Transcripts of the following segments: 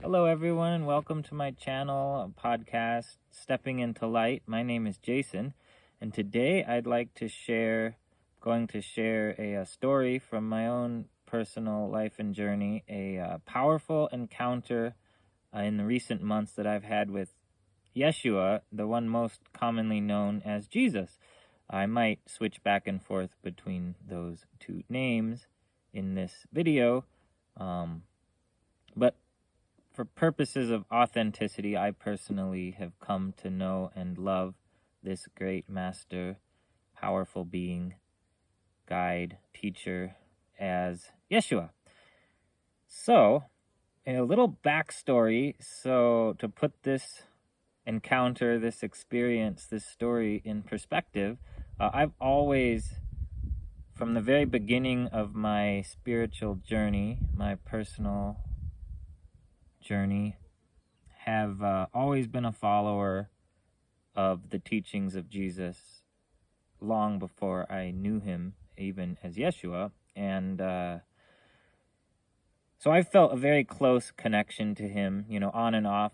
Hello, everyone, and welcome to my channel, podcast, Stepping into Light. My name is Jason, and today I'd like to going to share a story from my own personal life and journey, a powerful encounter in the recent months that I've had with Yeshua, the one most commonly known as Jesus. I might switch back and forth between those two names in this video, but for purposes of authenticity, I personally have come to know and love this great master, powerful being, guide, teacher as Yeshua. So, a little backstory. So, to put this encounter, this experience, this story in perspective, I've always, from the very beginning of my spiritual journey, my personal journey, have always been a follower of the teachings of Jesus long before I knew him, even as Yeshua. And so I felt a very close connection to him, on and off,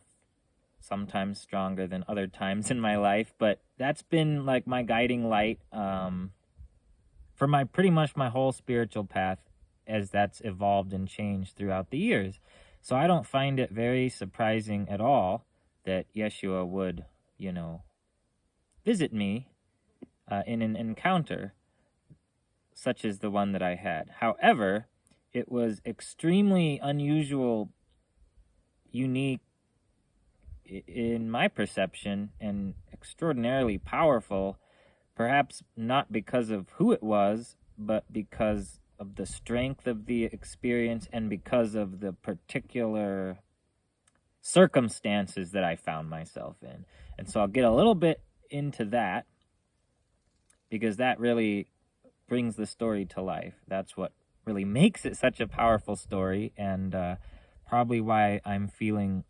sometimes stronger than other times in my life. But that's been like my guiding light for pretty much my whole spiritual path, as that's evolved and changed throughout the years. So I don't find it very surprising at all that Yeshua would, visit me in an encounter such as the one that I had. However, it was extremely unusual, unique in my perception, and extraordinarily powerful, perhaps not because of who it was, but because of the strength of the experience and because of the particular circumstances that I found myself in. And so I'll get a little bit into that, because that really brings the story to life. That's what really makes it such a powerful story, and probably why I'm feeling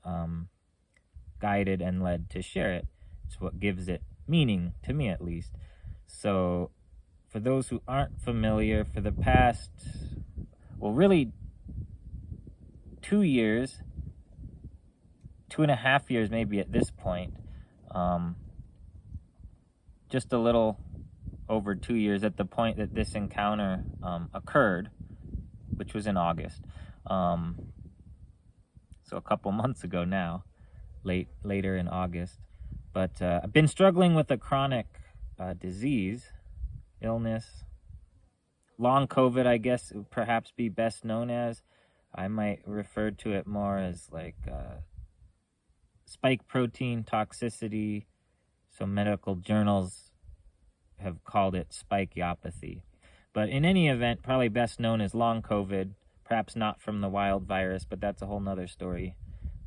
guided and led to share it. It's what gives it meaning, to me at least. So for those who aren't familiar, for the past, really 2 years, 2.5 years maybe at this point, just a little over 2 years at the point that this encounter occurred, which was in August. So a couple months ago now, later in August. But I've been struggling with a chronic disease, illness, long COVID, I guess it would perhaps be best known as. I might refer to it more as like spike protein toxicity. So medical journals have called it spikeopathy. But in any event, probably best known as long COVID, perhaps not from the wild virus, but that's a whole nother story,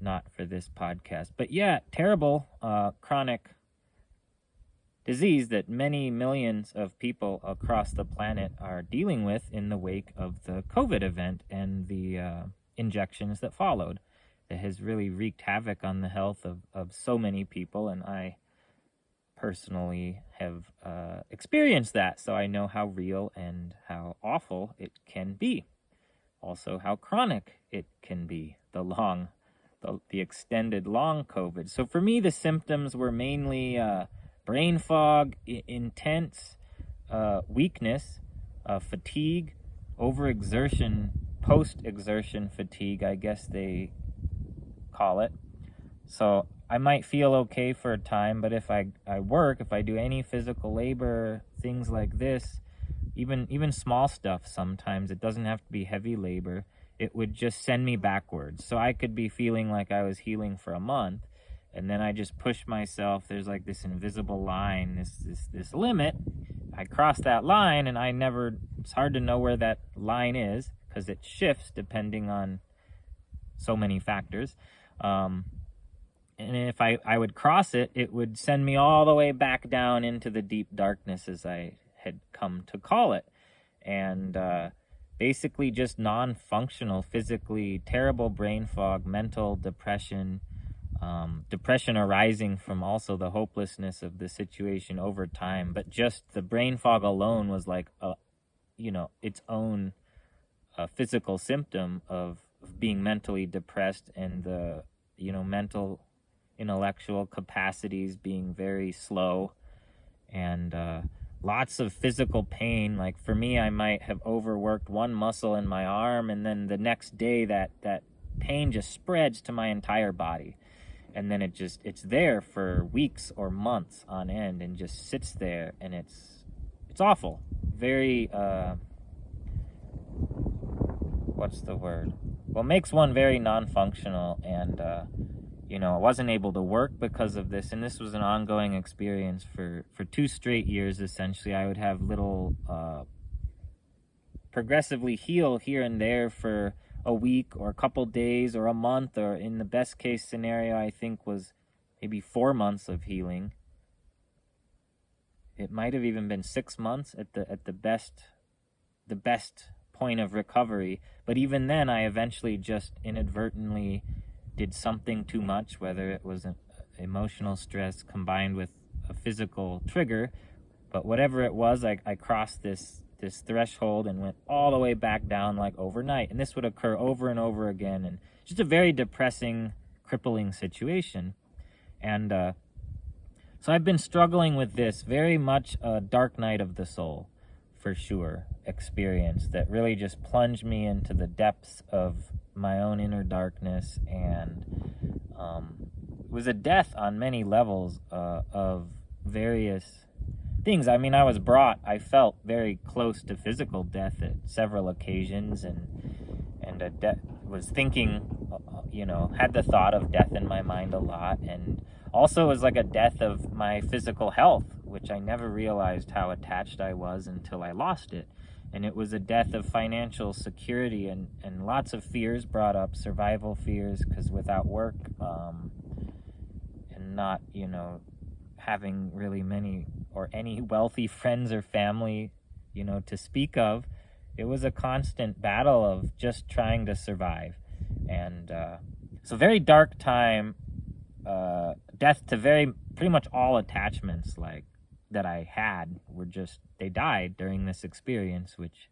not for this podcast. But yeah, terrible chronic disease that many millions of people across the planet are dealing with in the wake of the COVID event and the injections that followed. That has really wreaked havoc on the health of so many people, and I personally have experienced that, so I know how real and how awful it can be. Also how chronic it can be, the extended long COVID. So for me, the symptoms were mainly brain fog, intense weakness, fatigue, overexertion, post-exertion fatigue, I guess they call it. So I might feel okay for a time, but if I work, if I do any physical labor, things like this, even small stuff sometimes, it doesn't have to be heavy labor, it would just send me backwards. So I could be feeling like I was healing for a month, and then I just push myself. There's like this invisible line, this limit. I cross that line, and it's hard to know where that line is, because it shifts depending on so many factors. And if I would cross it, it would send me all the way back down into the deep darkness, as I had come to call it. And basically just non-functional, physically terrible brain fog, mental depression, depression arising from also the hopelessness of the situation over time. But just the brain fog alone was like its own physical symptom of being mentally depressed and the, mental intellectual capacities being very slow, and lots of physical pain. Like for me, I might have overworked one muscle in my arm, and then the next day that pain just spreads to my entire body. And then it's there for weeks or months on end and just sits there, and it's awful. Very, what's the word? Well, makes one very non-functional, and, I wasn't able to work because of this, and this was an ongoing experience for 2 straight years, essentially. I would have little, progressively heal here and there for a week or a couple days or a month, or in the best case scenario, I think was maybe 4 months of healing. It might have even been 6 months at the best point of recovery. But even then, I eventually just inadvertently did something too much, whether it was an emotional stress combined with a physical trigger. But whatever it was, I crossed this threshold and went all the way back down like overnight. And this would occur over and over again, and just a very depressing, crippling situation. And so I've been struggling with this, very much a dark night of the soul, for sure, experience that really just plunged me into the depths of my own inner darkness, and it was a death on many levels of various things. I mean, I felt very close to physical death at several occasions, and was thinking, had the thought of death in my mind a lot, and also it was like a death of my physical health, which I never realized how attached I was until I lost it. And it was a death of financial security, and lots of fears brought up, survival fears, because without work, and not, having really many or any wealthy friends or family, to speak of, it was a constant battle of just trying to survive. And so very dark time, death to pretty much all attachments like that I had they died during this experience, which,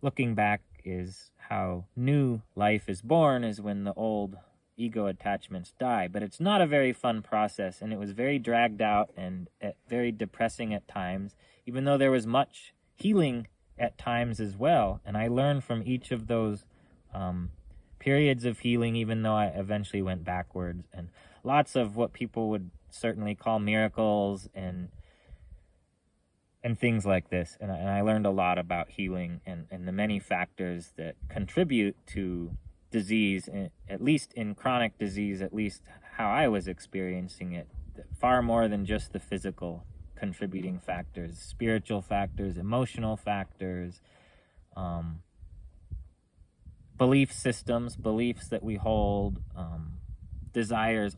looking back, is how new life is born, is when the old ego attachments die. But it's not a very fun process, and it was very dragged out and very depressing at times, even though there was much healing at times as well. And I learned from each of those periods of healing, even though I eventually went backwards, and lots of what people would certainly call miracles and things like this. And I learned a lot about healing and the many factors that contribute to disease, at least in chronic disease, at least how I was experiencing it, far more than just the physical contributing factors, spiritual factors, emotional factors, belief systems, beliefs that we hold, desires,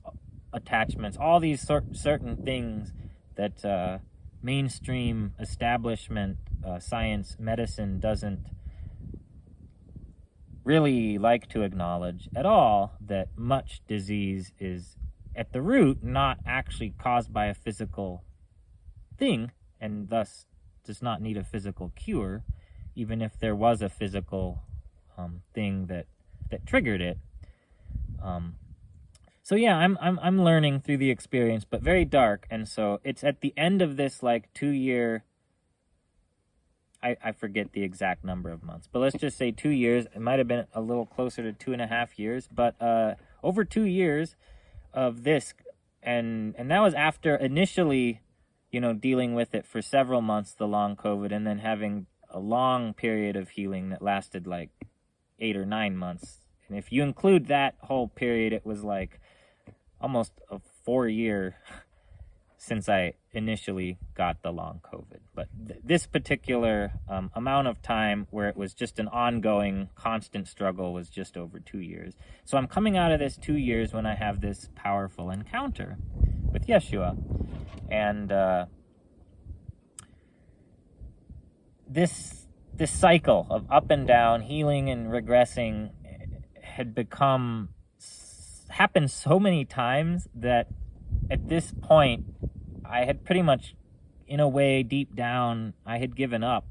attachments, all these certain things that mainstream establishment, science, medicine doesn't really like to acknowledge at all, that much disease is at the root not actually caused by a physical thing, and thus does not need a physical cure, even if there was a physical thing that triggered it. So yeah, I'm learning through the experience, but very dark. And so it's at the end of this 2-year, I forget the exact number of months, but let's just say 2 years. It might have been a little closer to 2.5 years, but over 2 years of this, and that was after initially, dealing with it for several months, the long COVID, and then having a long period of healing that lasted 8 or 9 months. And if you include that whole period, it was almost a 4-year since I initially got the long COVID. But this particular amount of time where it was just an ongoing, constant struggle was just over 2 years. So I'm coming out of this 2 years when I have this powerful encounter with Yeshua. And this cycle of up and down, healing and regressing, had happened so many times that at this point I had pretty much, in a way, deep down, I had given up.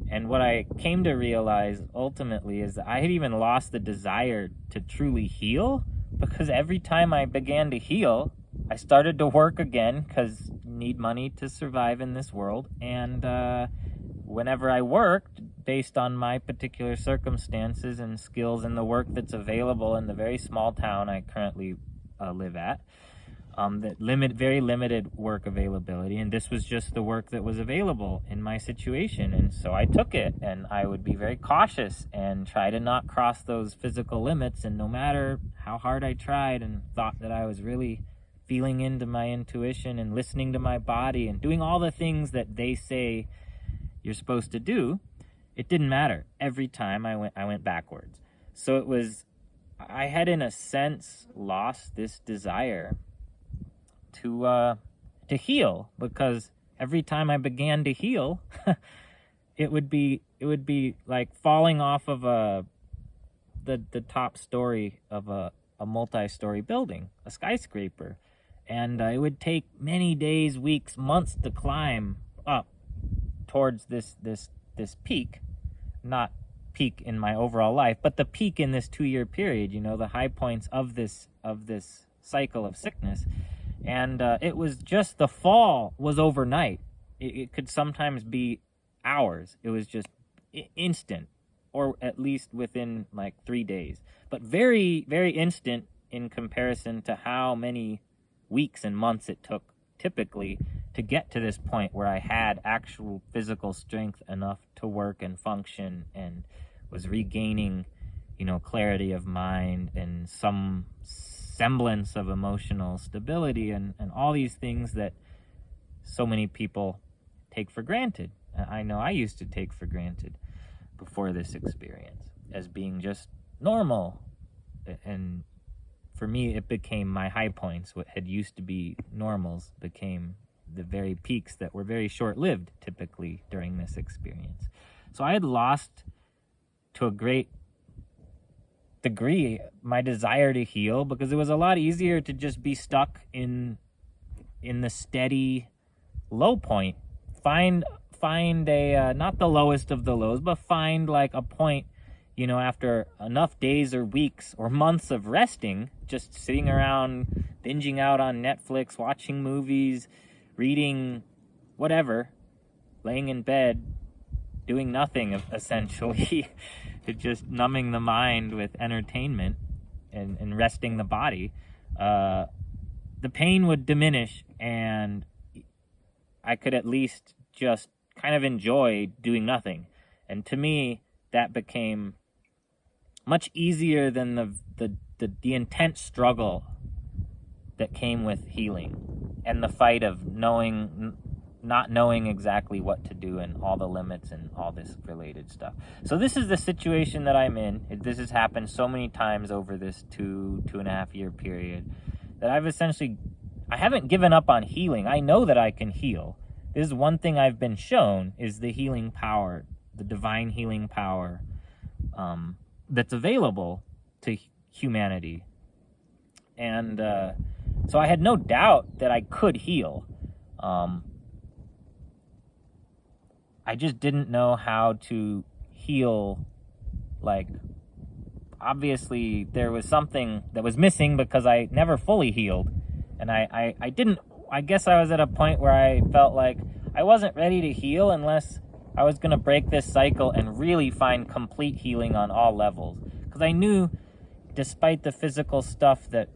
And what I came to realize ultimately is that I had even lost the desire to truly heal, because every time I began to heal, I started to work again, because you need money to survive in this world. And whenever I worked, based on my particular circumstances and skills and the work that's available in the very small town I currently live at, very limited work availability, and this was just the work that was available in my situation. And so I took it, and I would be very cautious and try to not cross those physical limits. And no matter how hard I tried and thought that I was really feeling into my intuition and listening to my body and doing all the things that they say you're supposed to do, it didn't matter. Every time I went backwards. So I had in a sense lost this desire to heal, because every time I began to heal, it would be like falling off of the top story of a multi-story building, a skyscraper. And it would take many days, weeks, months to climb up towards this peak. Not peak in my overall life, but the peak in this 2-year period, the high points of this cycle of sickness. And it was just, the fall was overnight. It could sometimes be hours. It was just instant, or at least within like 3 days. But very, very instant in comparison to how many weeks and months it took typically to get to this point where I had actual physical strength enough to work and function, and was regaining, clarity of mind and some semblance of emotional stability, and all these things that so many people take for granted. I know I used to take for granted before this experience as being just normal. And for me, it became my high points. What had used to be normals became the very peaks that were very short-lived typically during this experience. So I had lost, to a great degree, my desire to heal, because it was a lot easier to just be stuck in the steady low point. Find a not the lowest of the lows, but find like a point, after enough days or weeks or months of resting, just sitting around binging out on Netflix, watching movies, reading whatever, laying in bed, doing nothing essentially, just numbing the mind with entertainment and resting the body, the pain would diminish, and I could at least just kind of enjoy doing nothing. And to me, that became much easier than the intense struggle that came with healing, and the fight of not knowing exactly what to do, and all the limits and all this related stuff. So this is the situation that I'm in. This has happened so many times over this 2.5 year period, that I haven't given up on healing. I know that I can heal. This is one thing I've been shown, is the healing power, the divine healing power that's available to humanity. And so I had no doubt that I could heal. I just didn't know how to heal. Like, obviously there was something that was missing, because I never fully healed. And I guess I was at a point where I felt like I wasn't ready to heal unless I was going to break this cycle and really find complete healing on all levels. Because I knew, despite the physical stuff that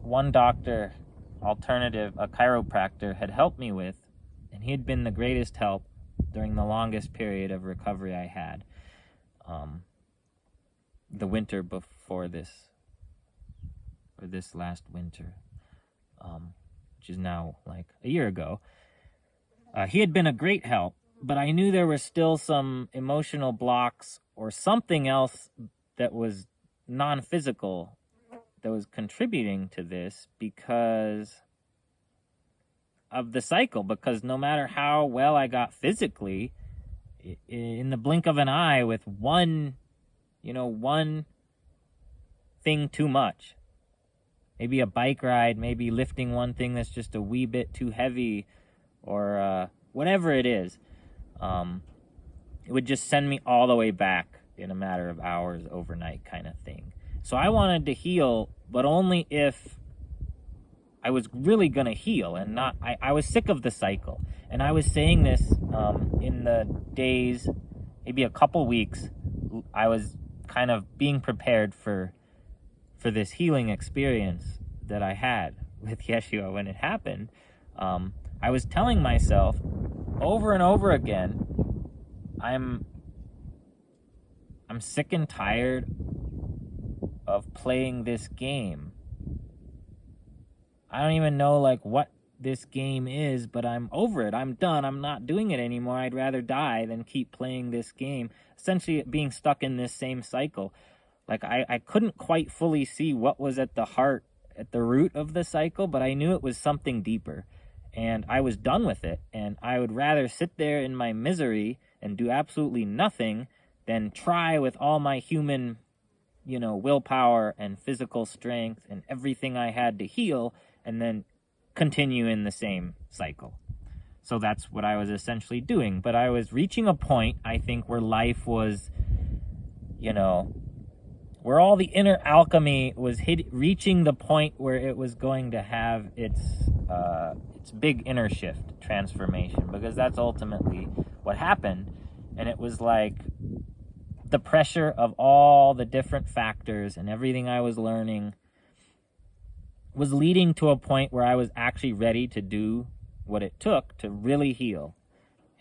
one doctor, a chiropractor, had helped me with, and he had been the greatest help during the longest period of recovery I had, the winter before this, or this last winter, which is now like a year ago. He had been a great help, but I knew there were still some emotional blocks or something else that was non-physical that was contributing to this, because of the cycle. Because no matter how well I got physically, in the blink of an eye, with one thing too much, maybe a bike ride, maybe lifting one thing that's just a wee bit too heavy, or whatever it is, it would just send me all the way back in a matter of hours, overnight kind of thing. So I wanted to heal, but only if I was really going to heal, and not, I was sick of the cycle. And I was saying this in the days, maybe a couple weeks, I was kind of being prepared for this healing experience that I had with Yeshua when it happened. I was telling myself over and over again, I'm sick and tired of playing this game. I don't even know like what this game is, but I'm over it. I'm done. I'm not doing it anymore. I'd rather die than keep playing this game. Essentially being stuck in this same cycle. Like I couldn't quite fully see what was at the root of the cycle, but I knew it was something deeper. And I was done with it. And I would rather sit there in my misery and do absolutely nothing than try with all my human, willpower and physical strength and everything I had to heal, and then continue in the same cycle. So that's what I was essentially doing. But I was reaching a point, I think, where life was, where all the inner alchemy was reaching the point where it was going to have its big inner shift, transformation, because that's ultimately what happened. And it was like the pressure of all the different factors and everything I was learning was leading to a point where I was actually ready to do what it took to really heal.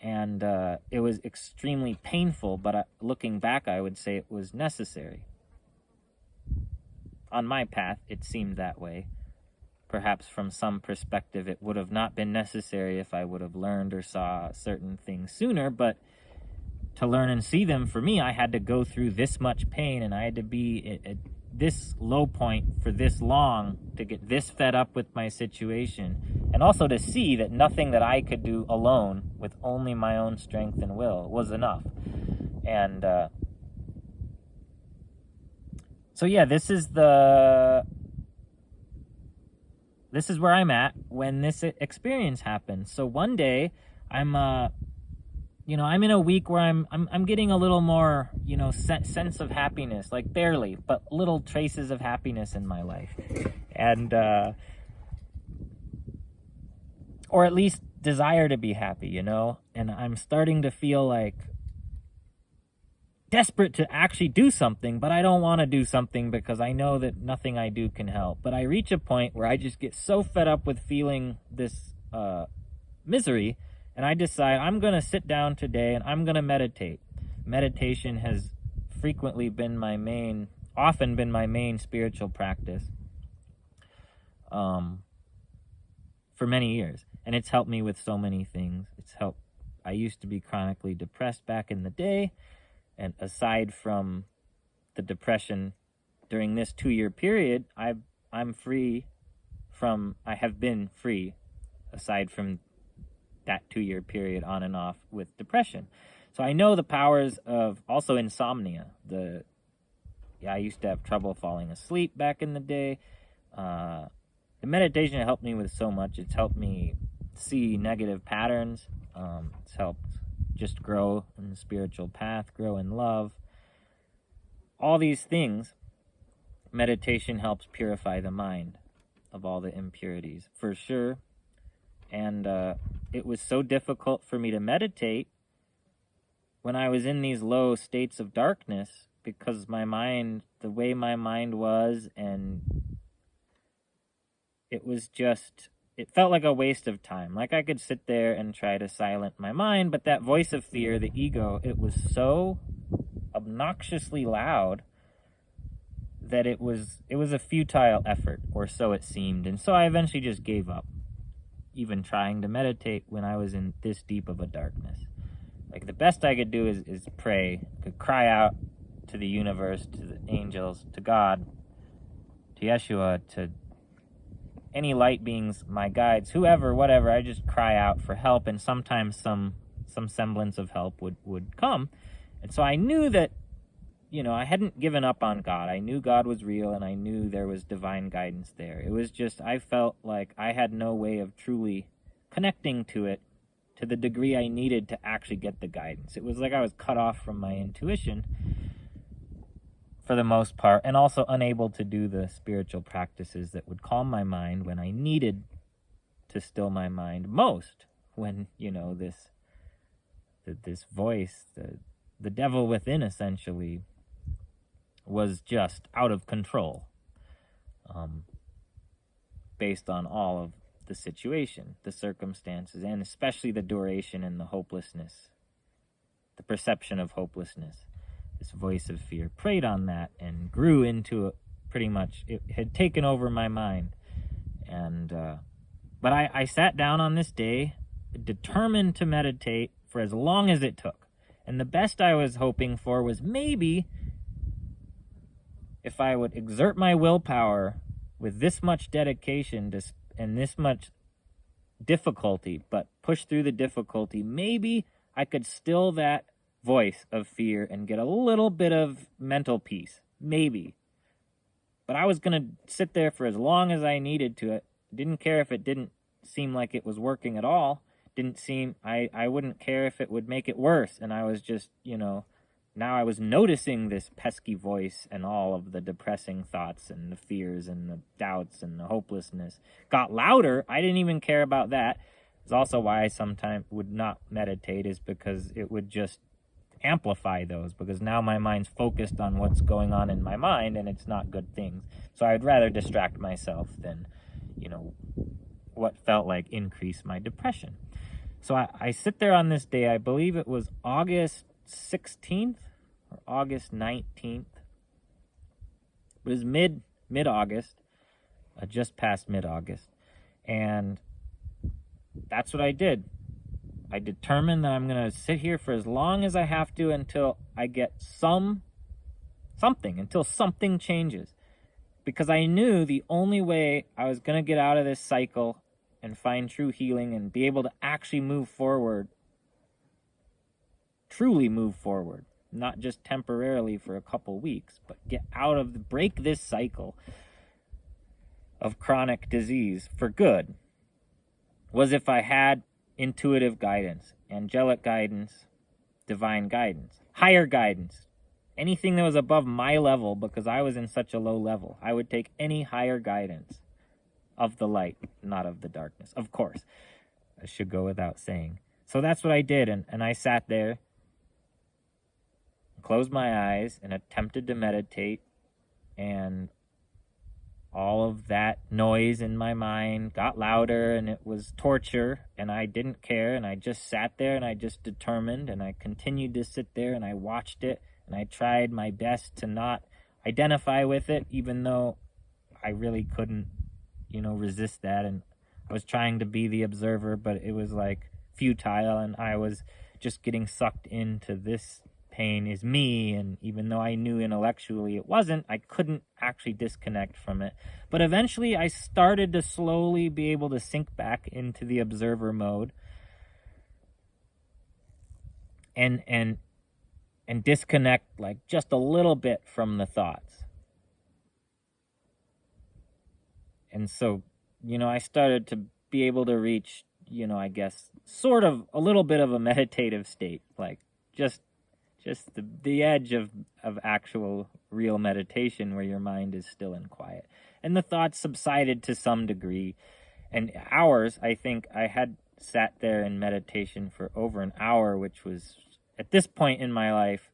And it was extremely painful, but looking back, I would say it was necessary. On my path, it seemed that way. Perhaps from some perspective, it would have not been necessary if I would have learned or saw certain things sooner, but to learn and see them, for me, I had to go through this much pain, and I had to be at this low point for this long to get this fed up with my situation, and also to see that nothing that I could do alone with only my own strength and will was enough. And so yeah, this is where I'm at when this experience happened. So one day I'm in a week where I'm getting a little more, sense of happiness, like barely, but little traces of happiness in my life. And, or at least desire to be happy, and I'm starting to feel like desperate to actually do something, but I don't want to do something because I know that nothing I do can help. But I reach a point where I just get so fed up with feeling this misery, and I decide I'm going to sit down today and I'm going to meditate. Meditation has often been my main spiritual practice for many years. And it's helped me with so many things. I used to be chronically depressed back in the day. And aside from the depression during this 2-year period, I have been free aside from that 2-year period on and off with depression. So I know the powers of also insomnia. I used to have trouble falling asleep back in the day. The meditation helped me with so much. It's helped me see negative patterns. It's helped just grow in the spiritual path, grow in love. All these things, meditation helps purify the mind of all the impurities, for sure. And it was so difficult for me to meditate when I was in these low states of darkness, because my mind, the way my mind was, and it felt like a waste of time. Like I could sit there and try to silence my mind, but that voice of fear, the ego, it was so obnoxiously loud that it was a futile effort, or so it seemed. And so I eventually just gave up, even trying to meditate when I was in this deep of a darkness. Like the best I could do is pray, could cry out to the universe, to the angels, to God, to Yeshua, to any light beings, my guides, whoever, whatever. I just cry out for help, and sometimes some semblance of help would come. And so I knew that, I hadn't given up on God. I knew God was real, and I knew there was divine guidance there. It was just, I felt like I had no way of truly connecting to it to the degree I needed to actually get the guidance. It was like I was cut off from my intuition for the most part, and also unable to do the spiritual practices that would calm my mind when I needed to still my mind most, when, this voice, the devil within, essentially, was just out of control, based on all of the situation, the circumstances, and especially the duration and the hopelessness, the perception of hopelessness. This voice of fear preyed on that and grew into pretty much, it had taken over my mind. And but I sat down on this day, determined to meditate for as long as it took. And the best I was hoping for was maybe if I would exert my willpower with this much dedication and this much difficulty, but push through the difficulty, maybe I could still that voice of fear and get a little bit of mental peace. Maybe. But I was going to sit there for as long as I needed to. It didn't care if it didn't seem like it was working at all. I wouldn't care if it would make it worse. And I was just, now I was noticing this pesky voice, and all of the depressing thoughts and the fears and the doubts and the hopelessness got louder. I didn't even care about that. It's also why I sometimes would not meditate, is because it would just amplify those, because now my mind's focused on what's going on in my mind, and it's not good things. So I'd rather distract myself than, what felt like increase my depression. So I sit there on this day, I believe it was August 16th or August 19th. It was mid-August, just past mid-August. And that's what I did. I determined that I'm going to sit here for as long as I have to until I get something, until something changes. Because I knew the only way I was going to get out of this cycle and find true healing and be able to actually move forward, truly move forward, not just temporarily for a couple weeks, but break this cycle of chronic disease for good, was if I had intuitive guidance, angelic guidance, divine guidance, higher guidance, anything that was above my level, because I was in such a low level. I would take any higher guidance of the light, not of the darkness. Of course, I should go without saying. So that's what I did, and I sat there, closed my eyes, and attempted to meditate, and all of that noise in my mind got louder, and it was torture, and I didn't care, and I just sat there, and I just determined, and I continued to sit there, and I watched it, and I tried my best to not identify with it, even though I really couldn't, resist that, and I was trying to be the observer, but it was like futile, and I was just getting sucked into this pain is me, and even though I knew intellectually it wasn't, I couldn't actually disconnect from it. But eventually I started to slowly be able to sink back into the observer mode and disconnect like just a little bit from the thoughts. And so, I started to be able to reach, I guess, sort of a little bit of a meditative state, like just the edge of actual real meditation, where your mind is still and quiet. And the thoughts subsided to some degree. And hours, I think I had sat there in meditation for over an hour, which was, at this point in my life,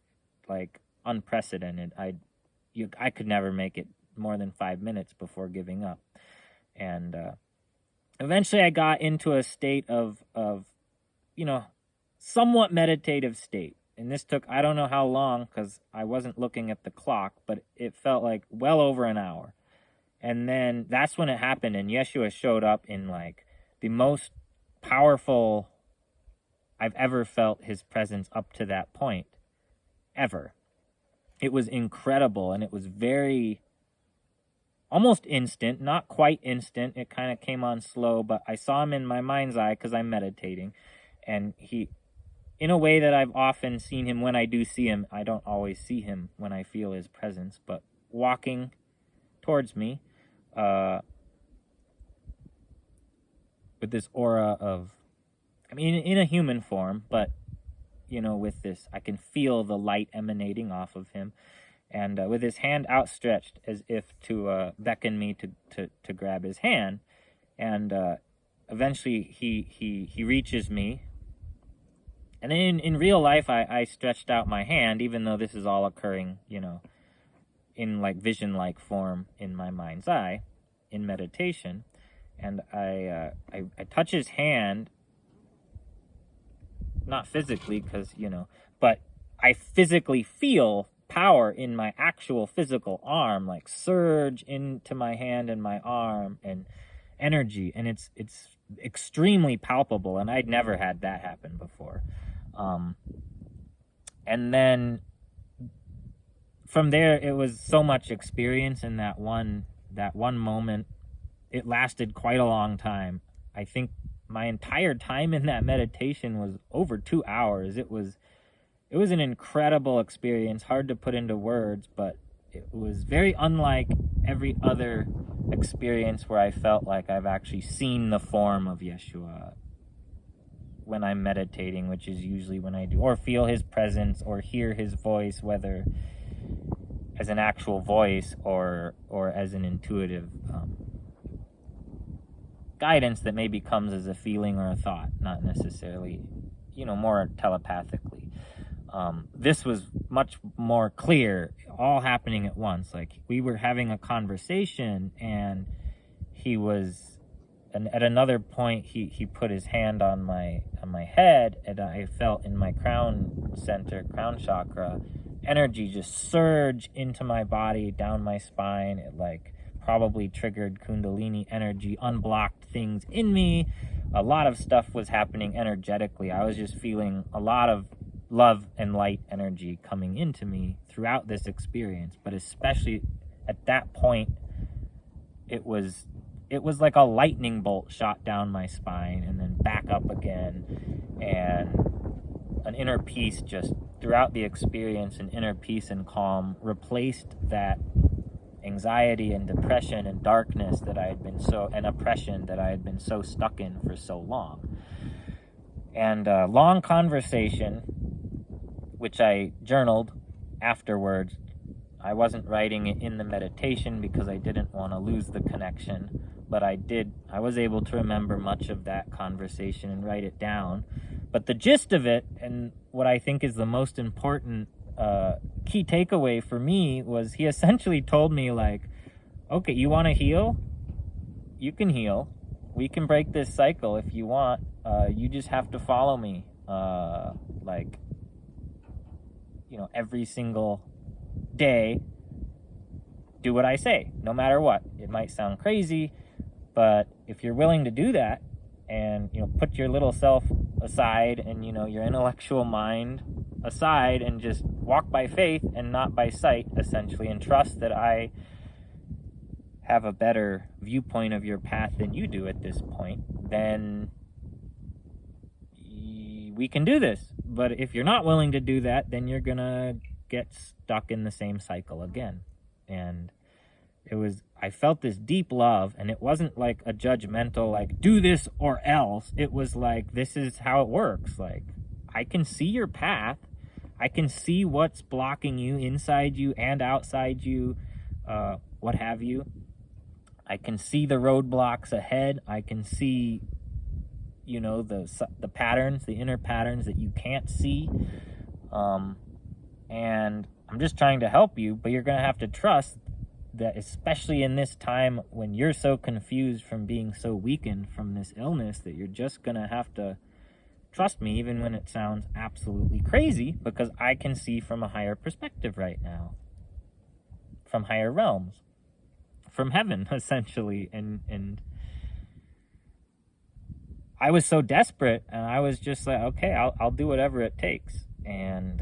like unprecedented. I could never make it more than 5 minutes before giving up. And eventually I got into a state of somewhat meditative state. And this took, I don't know how long, because I wasn't looking at the clock, but it felt like well over an hour. And then that's when it happened, and Yeshua showed up in like the most powerful I've ever felt his presence up to that point, ever. It was incredible, and it was very, almost instant, not quite instant. It kind of came on slow, but I saw him in my mind's eye because I'm meditating, and he, in a way that I've often seen him when I do see him. I don't always see him when I feel his presence, but walking towards me with this aura of I mean, in a human form, but, with this, I can feel the light emanating off of him. And with his hand outstretched as if to beckon me to grab his hand. And eventually he reaches me. And then in real life, I stretched out my hand, even though this is all occurring, in like vision-like form in my mind's eye, in meditation. And I touch his hand, not physically, because, but I physically feel power in my actual physical arm, like surge into my hand and my arm, and energy, and it's extremely palpable, and I'd never had that happen before. And then from there, it was so much experience in that one moment. It lasted quite a long time. I think my entire time in that meditation was over 2 hours. It was an incredible experience, hard to put into words, but it was very unlike every other experience where I felt like I've actually seen the form of Yeshua when I'm meditating, which is usually when I do, or feel his presence, or hear his voice, whether as an actual voice or as an intuitive guidance that maybe comes as a feeling or a thought, not necessarily, more telepathically. This was much more clear, all happening at once. Like, we were having a conversation, and he was, and at another point, he put his hand on my head, and I felt in my crown chakra, energy just surge into my body, down my spine. It like probably triggered Kundalini energy, unblocked things in me. A lot of stuff was happening energetically. I was just feeling a lot of love and light energy coming into me throughout this experience, but especially at that point, it was like a lightning bolt shot down my spine and then back up again, and an inner peace just throughout the experience, an inner peace and calm replaced that anxiety and depression and darkness that I had been and oppression that I had been so stuck in for so long. And a long conversation, which I journaled afterwards. I wasn't writing it in the meditation because I didn't want to lose the connection, but I was able to remember much of that conversation and write it down. But the gist of it, and what I think is the most important key takeaway for me, was he essentially told me, like, okay, you want to heal? You can heal. We can break this cycle if you want. You just have to follow me. Every single day, do what I say, no matter what. It might sound crazy, but if you're willing to do that, and put your little self aside, and your intellectual mind aside, and just walk by faith and not by sight, essentially, and trust that I have a better viewpoint of your path than you do at this point, then we can do this. But if you're not willing to do that, then you're gonna get stuck in the same cycle again. And I felt this deep love, and it wasn't like a judgmental, like, do this or else. It was like, this is how it works. Like, I can see your path. I can see what's blocking you inside you and outside you, what have you. I can see the roadblocks ahead. I can see, the patterns, the inner patterns that you can't see. And I'm just trying to help you, but you're going to have to trust that, especially in this time when you're so confused from being so weakened from this illness, that you're just going to have to trust me, even when it sounds absolutely crazy, because I can see from a higher perspective right now, from higher realms, from heaven, essentially. And I was so desperate, and I was just like, okay, I'll do whatever it takes. And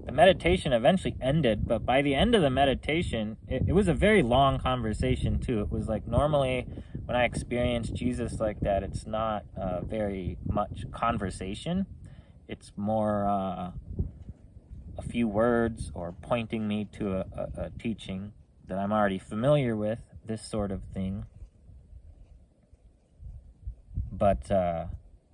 the meditation eventually ended, but by the end of the meditation, it was a very long conversation too. It was like, normally when I experience Jesus like that, it's not very much conversation. It's more a few words, or pointing me to a teaching that I'm already familiar with, this sort of thing. But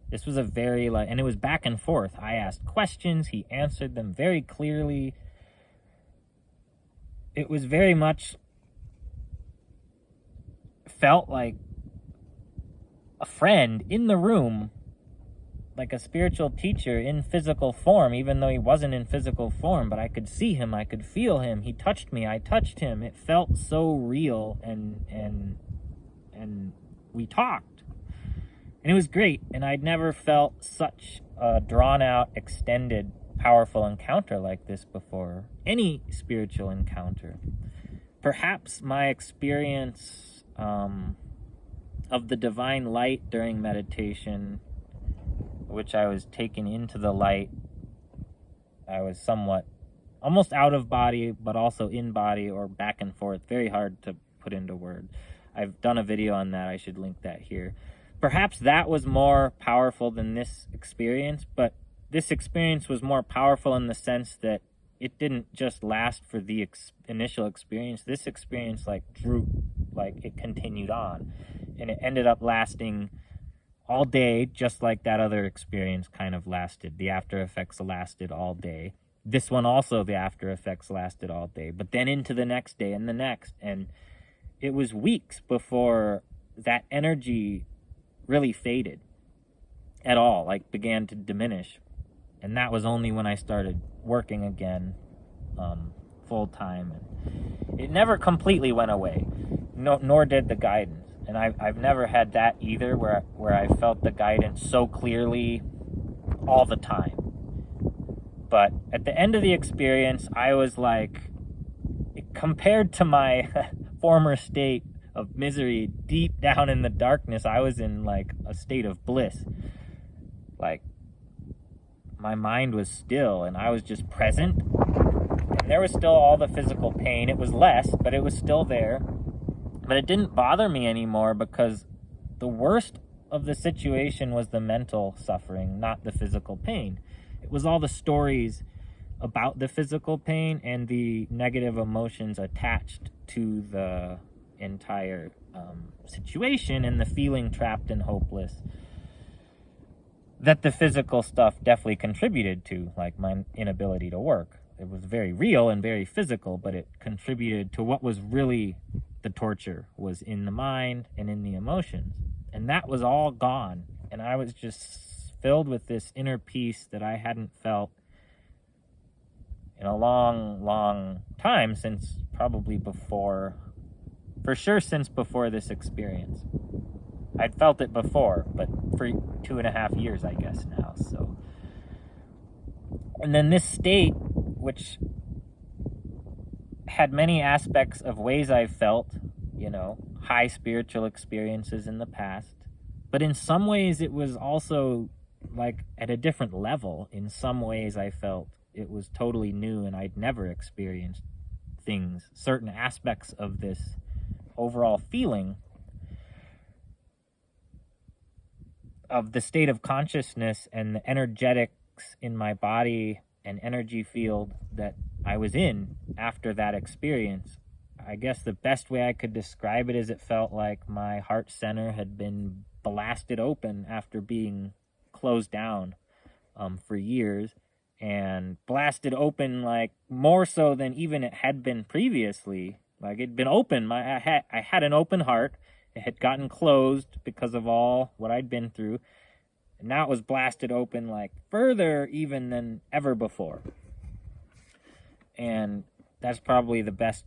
this was a very, and it was back and forth. I asked questions, he answered them very clearly. It was very much felt like a friend in the room, like a spiritual teacher in physical form, even though he wasn't in physical form, but I could see him, I could feel him. He touched me, I touched him. It felt so real, and we talked. And it was great, and I'd never felt such a drawn-out, extended, powerful encounter like this before. Any spiritual encounter. Perhaps my experience of the divine light during meditation, which I was taken into the light, I was somewhat almost out of body, but also in body, or back and forth. Very hard to put into words. I've done a video on that. I should link that here. Perhaps that was more powerful than this experience, but this experience was more powerful in the sense that it didn't just last for the initial experience. This experience drew, it continued on, and it ended up lasting all day, just like that other experience kind of lasted. The after effects lasted all day. This one also, the after effects lasted all day, but then into the next day and the next, and it was weeks before that energy really faded at all, began to diminish. And that was only when I started working again, full time. And it never completely went away, nor did the guidance. And I've never had that either, where I felt the guidance so clearly all the time. But at the end of the experience, I was compared to my former state of misery, deep down in the darkness, I was in a state of bliss. My mind was still, and I was just present. And there was still all the physical pain. It was less, but it was still there. But it didn't bother me anymore, because the worst of the situation was the mental suffering, not the physical pain. It was all the stories about the physical pain and the negative emotions attached to the entire situation, and the feeling trapped and hopeless that the physical stuff definitely contributed to, my inability to work. It was very real and very physical, but it contributed to what was really the torture, was in the mind and in the emotions. And that was all gone. And I was just filled with this inner peace that I hadn't felt in a long, long time, since probably before, for sure since before this experience. I'd felt it before, but for 2.5 years, I guess, now. So, and then this state, which had many aspects of ways I've felt, high spiritual experiences in the past, but in some ways it was also at a different level. In some ways I felt it was totally new, and I'd never experienced certain aspects of this overall feeling of the state of consciousness and the energetics in my body and energy field that I was in after that experience. I guess the best way I could describe it is it felt like my heart center had been blasted open after being closed down for years, and blasted open more so than even it had been previously. It'd been open. I had an open heart. It had gotten closed because of all what I'd been through. And now it was blasted open further even than ever before. And that's probably the best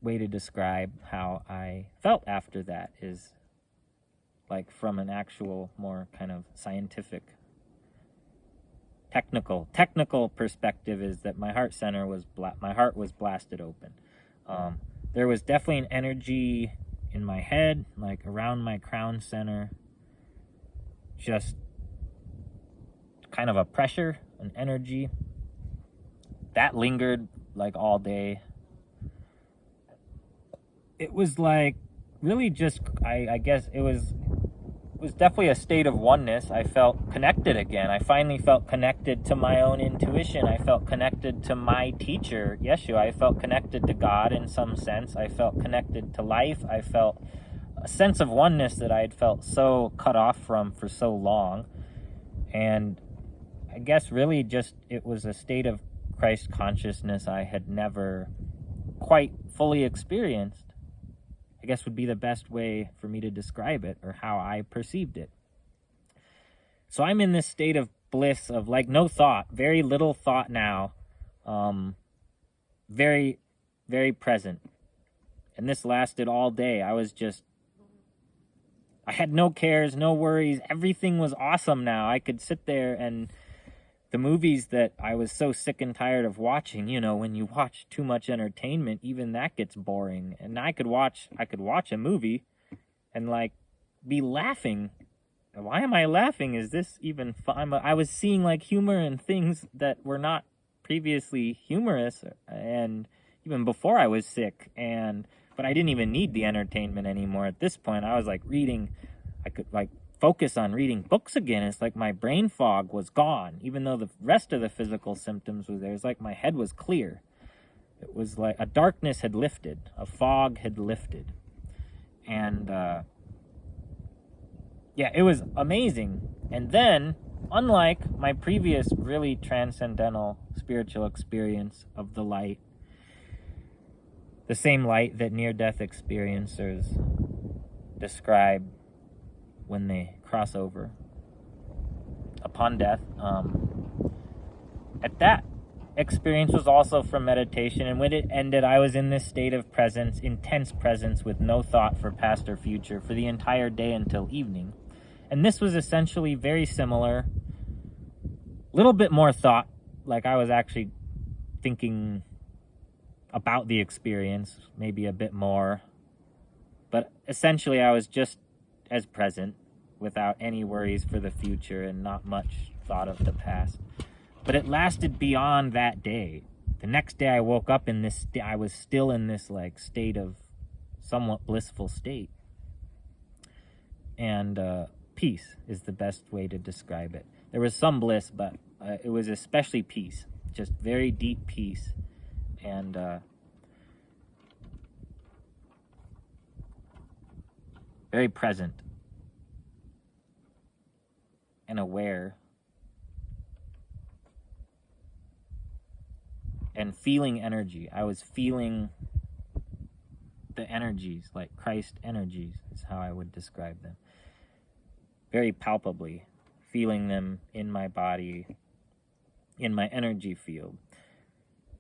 way to describe how I felt after that, is from an actual more kind of scientific, technical perspective, is that my heart center was my heart was blasted open. There was definitely an energy in my head, around my crown center, just kind of a pressure, an energy that lingered all day. It was really just, I guess it was definitely a state of oneness. I felt connected again. I finally felt connected to my own intuition. I felt connected to my teacher, Yeshua. I felt connected to God in some sense. I felt connected to life. I felt a sense of oneness that I had felt so cut off from for so long. And I guess really just it was a state of Christ consciousness I had never quite fully experienced, I guess would be the best way for me to describe it, or how I perceived it. So I'm in this state of bliss of like no thought, very little thought now, very, very present. And this lasted all day. I had no cares, no worries. Everything was awesome now. I could sit there, and the movies that I was so sick and tired of watching, when you watch too much entertainment, even that gets boring. And I could watch a movie and like be laughing. Why am I laughing? Is this even fun? I was seeing like humor in things that were not previously humorous, and even before I was sick. But I didn't even need the entertainment anymore at this point. I was like reading. I could like focus on reading books again. It's like my brain fog was gone, even though the rest of the physical symptoms were there. It's like my head was clear. It was like a darkness had lifted, a fog had lifted. And it was amazing. And then, unlike my previous really transcendental spiritual experience of the light, the same light that near-death experiencers describe when they cross over upon death, at that experience was also from meditation, and when it ended, I was in this state of presence, intense presence, with no thought for past or future for the entire day until evening. And this was essentially very similar, a little bit more thought, like I was actually thinking about the experience, maybe a bit more, but essentially I was just as present, without any worries for the future and not much thought of the past. But it lasted beyond that day. The next day I woke up in this, I was still in this like state of somewhat blissful state. And peace is the best way to describe it. There was some bliss, but it was especially peace, just very deep peace. And very present and aware and feeling energy. I was feeling the energies, like Christ energies is how I would describe them. Very palpably, feeling them in my body, in my energy field.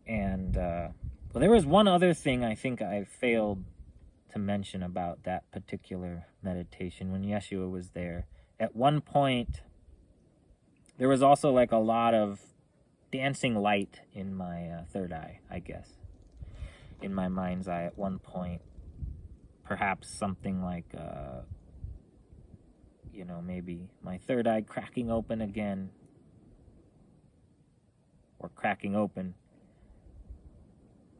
And there was one other thing I think I failed to mention about that particular meditation when Yeshua was there. At one point, there was also like a lot of dancing light in my third eye, I guess. In my mind's eye at one point. Perhaps something like, maybe my third eye cracking open again. Or cracking open.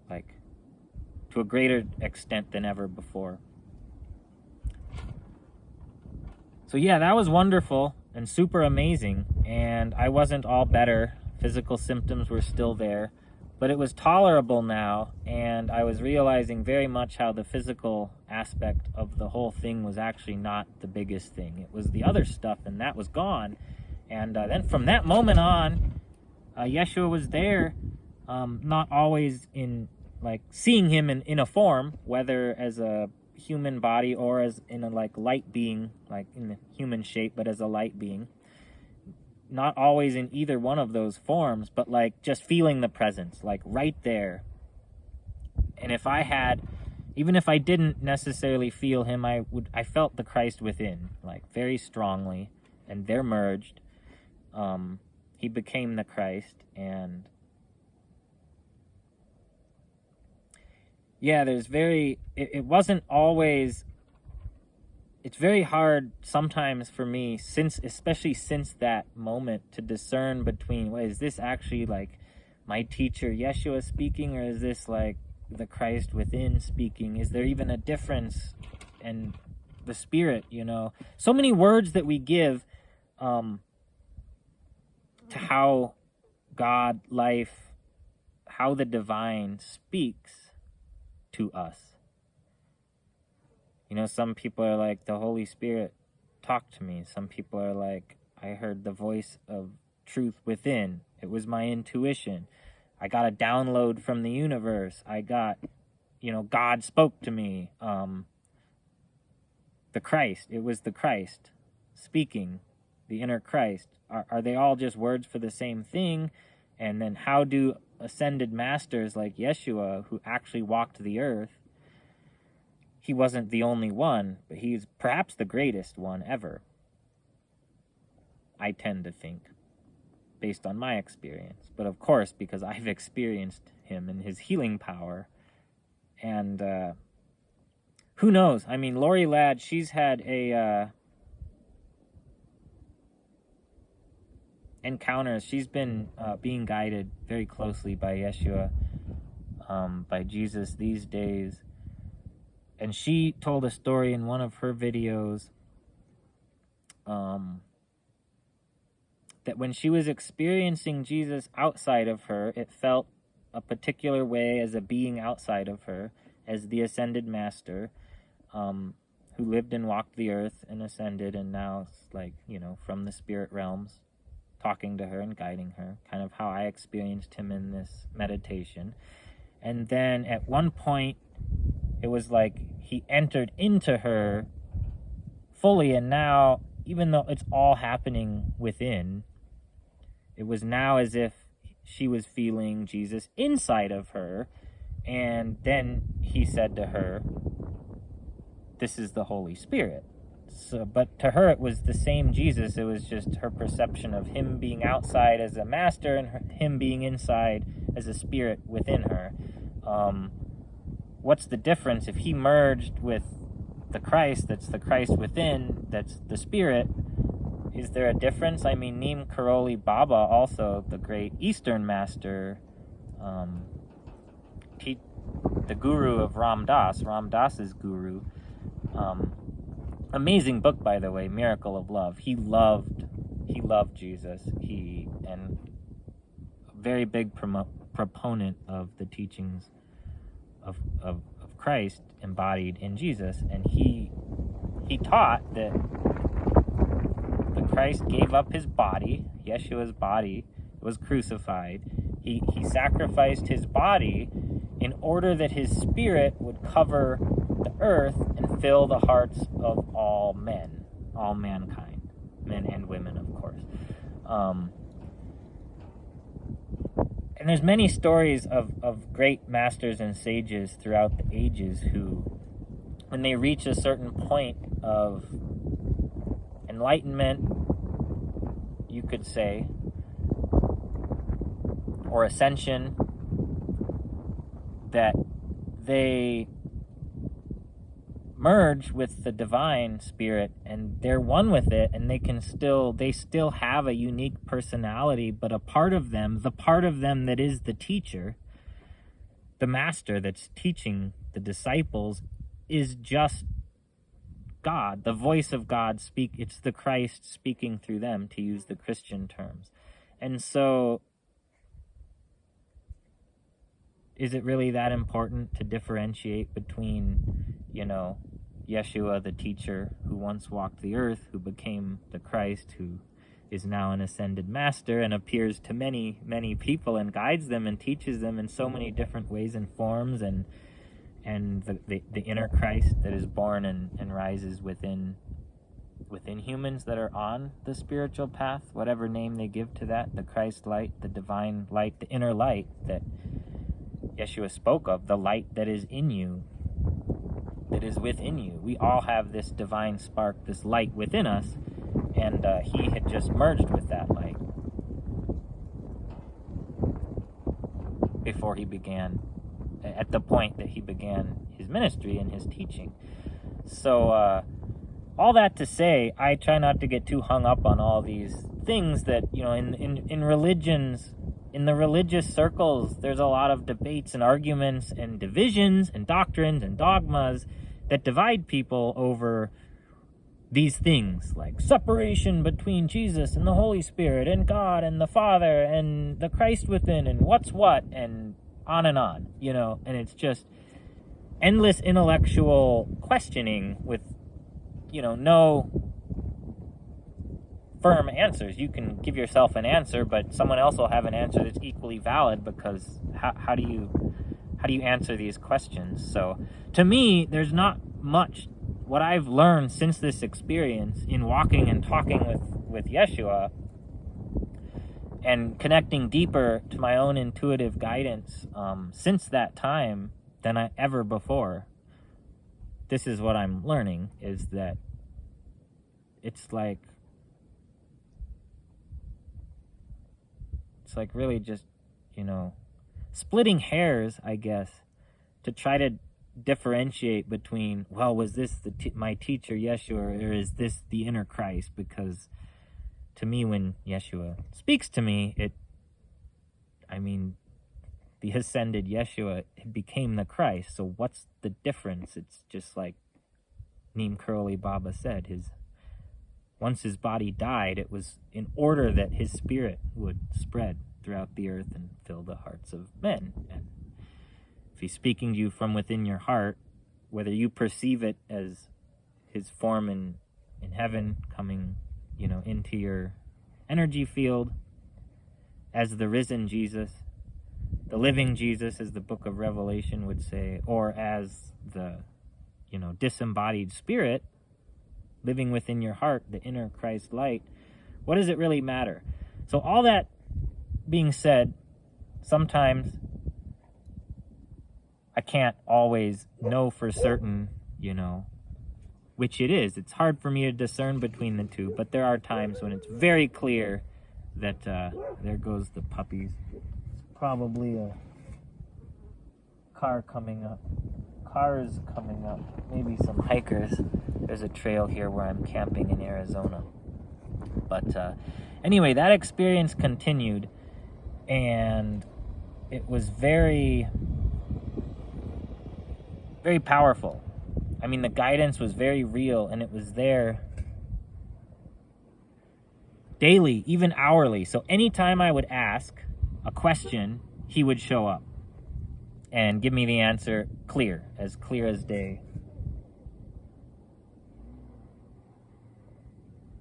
Like, to a greater extent than ever before. So yeah, that was wonderful and super amazing. And I wasn't all better. Physical symptoms were still there. But it was tolerable now, and I was realizing very much how the physical aspect of the whole thing was actually not the biggest thing. It was the other stuff, and that was gone. And then from that moment on, Yeshua was there, not always in, like, seeing him in a form, whether as a human body or as in a, like, light being, like in the human shape, but as a light being. Not always in either one of those forms, but like just feeling the presence, like right there. And if I had, even if I didn't necessarily feel him, I felt the Christ within, like very strongly, and they're merged. He became the Christ, and yeah, it wasn't always. It's very hard sometimes for me, especially since that moment, to discern between, is this actually like my teacher Yeshua speaking, or is this like the Christ within speaking? Is there even a difference in the Spirit, So many words that we give to how God, life, how the divine speaks to us. Some people are like, the Holy Spirit talked to me. Some people are like, I heard the voice of truth within. It was my intuition. I got a download from the universe. I got, God spoke to me. The Christ, it was the Christ speaking, the inner Christ. Are they all just words for the same thing? And then how do ascended masters like Yeshua, who actually walked the earth, he wasn't the only one, but he's perhaps the greatest one ever, I tend to think, based on my experience. But of course, because I've experienced him and his healing power. And who knows? I mean, Lori Ladd, she's had encounters. She's been being guided very closely by Yeshua, by Jesus these days. And she told a story in one of her videos that when she was experiencing Jesus outside of her, it felt a particular way as a being outside of her, as the ascended master, who lived and walked the earth and ascended, and now like, from the spirit realms, talking to her and guiding her, kind of how I experienced him in this meditation. And then at one point, it was like he entered into her fully, and now, even though it's all happening within, it was now as if she was feeling Jesus inside of her. And then he said to her, this is the Holy Spirit. So, but to her, it was the same Jesus. It was just her perception of him being outside as a master and him being inside as a spirit within her. What's the difference if he merged with the Christ, that's the Christ within, that's the spirit? Is there a difference? I mean, Neem Karoli Baba, also the great Eastern master, the guru of Ram Dass's guru. Amazing book, by the way, Miracle of Love. He loved Jesus. And a very big proponent of the teachings of Christ embodied in Jesus. And he taught that the Christ gave up his body, Yeshua's body was crucified. He sacrificed his body in order that his spirit would cover the earth and fill the hearts of all men, all mankind, men and women, of course. And there's many stories of great masters and sages throughout the ages who, when they reach a certain point of enlightenment, you could say, or ascension, that they merge with the divine spirit and they're one with it, and they still have a unique personality, but a part of them, the part of them that is the teacher, the master that's teaching the disciples, is just God, the voice of God. It's the Christ speaking through them, to use the Christian terms. And so, is it really that important to differentiate between, Yeshua, the teacher who once walked the earth, who became the Christ, who is now an ascended master and appears to many, many people and guides them and teaches them in so many different ways and forms, and the inner Christ that is born and rises within humans that are on the spiritual path, whatever name they give to that, the Christ light, the divine light, the inner light that Yeshua spoke of, the light that is in you, that is within you. We all have this divine spark, this light within us, and he had just merged with that light before he began, at the point that he began his ministry and his teaching. So all that to say, I try not to get too hung up on all these things that, in religions, in the religious circles, there's a lot of debates and arguments and divisions and doctrines and dogmas that divide people over these things, like separation between Jesus and the Holy Spirit and God and the Father and the Christ within and what's what, and on, and it's just, endless intellectual questioning with, no firm answers. You can give yourself an answer, but someone else will have an answer that's equally valid, because how do you answer these questions? So to me, there's not much. What I've learned since this experience in walking and talking with Yeshua and connecting deeper to my own intuitive guidance since that time than I ever before. This is what I'm learning, is that it's like really just, splitting hairs, I guess, to try to differentiate between, well, was this my teacher Yeshua, or is this the inner Christ? Because to me, when Yeshua speaks to me, the ascended Yeshua became the Christ. So what's the difference? It's just like Neem Karoli Baba said, once his body died, it was in order that his spirit would spread throughout the earth and fill the hearts of men. And if he's speaking to you from within your heart, whether you perceive it as his form in heaven coming, into your energy field, as the risen Jesus, the living Jesus, as the book of Revelation would say, or as the, disembodied spirit living within your heart, the inner Christ light, what does it really matter? So all that being said, sometimes I can't always know for certain, which it is. It's hard for me to discern between the two, but there are times when it's very clear that there goes the puppies. It's probably a car coming up. Cars coming up. Maybe some hikers. There's a trail here where I'm camping in Arizona. But anyway, that experience continued, and it was very, very powerful. The guidance was very real, and it was there daily, even hourly. So anytime I would ask a question, he would show up and give me the answer clear as day.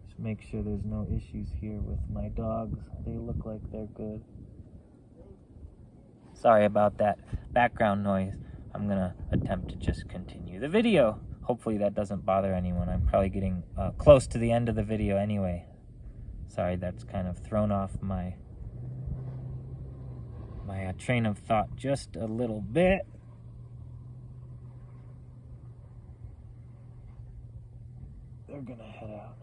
Just make sure there's no issues here with my dogs. They look like they're good. Sorry about that background noise. I'm gonna attempt to just continue the video. Hopefully that doesn't bother anyone. I'm probably getting close to the end of the video anyway. Sorry, that's kind of thrown off my train of thought just a little bit. They're gonna head out.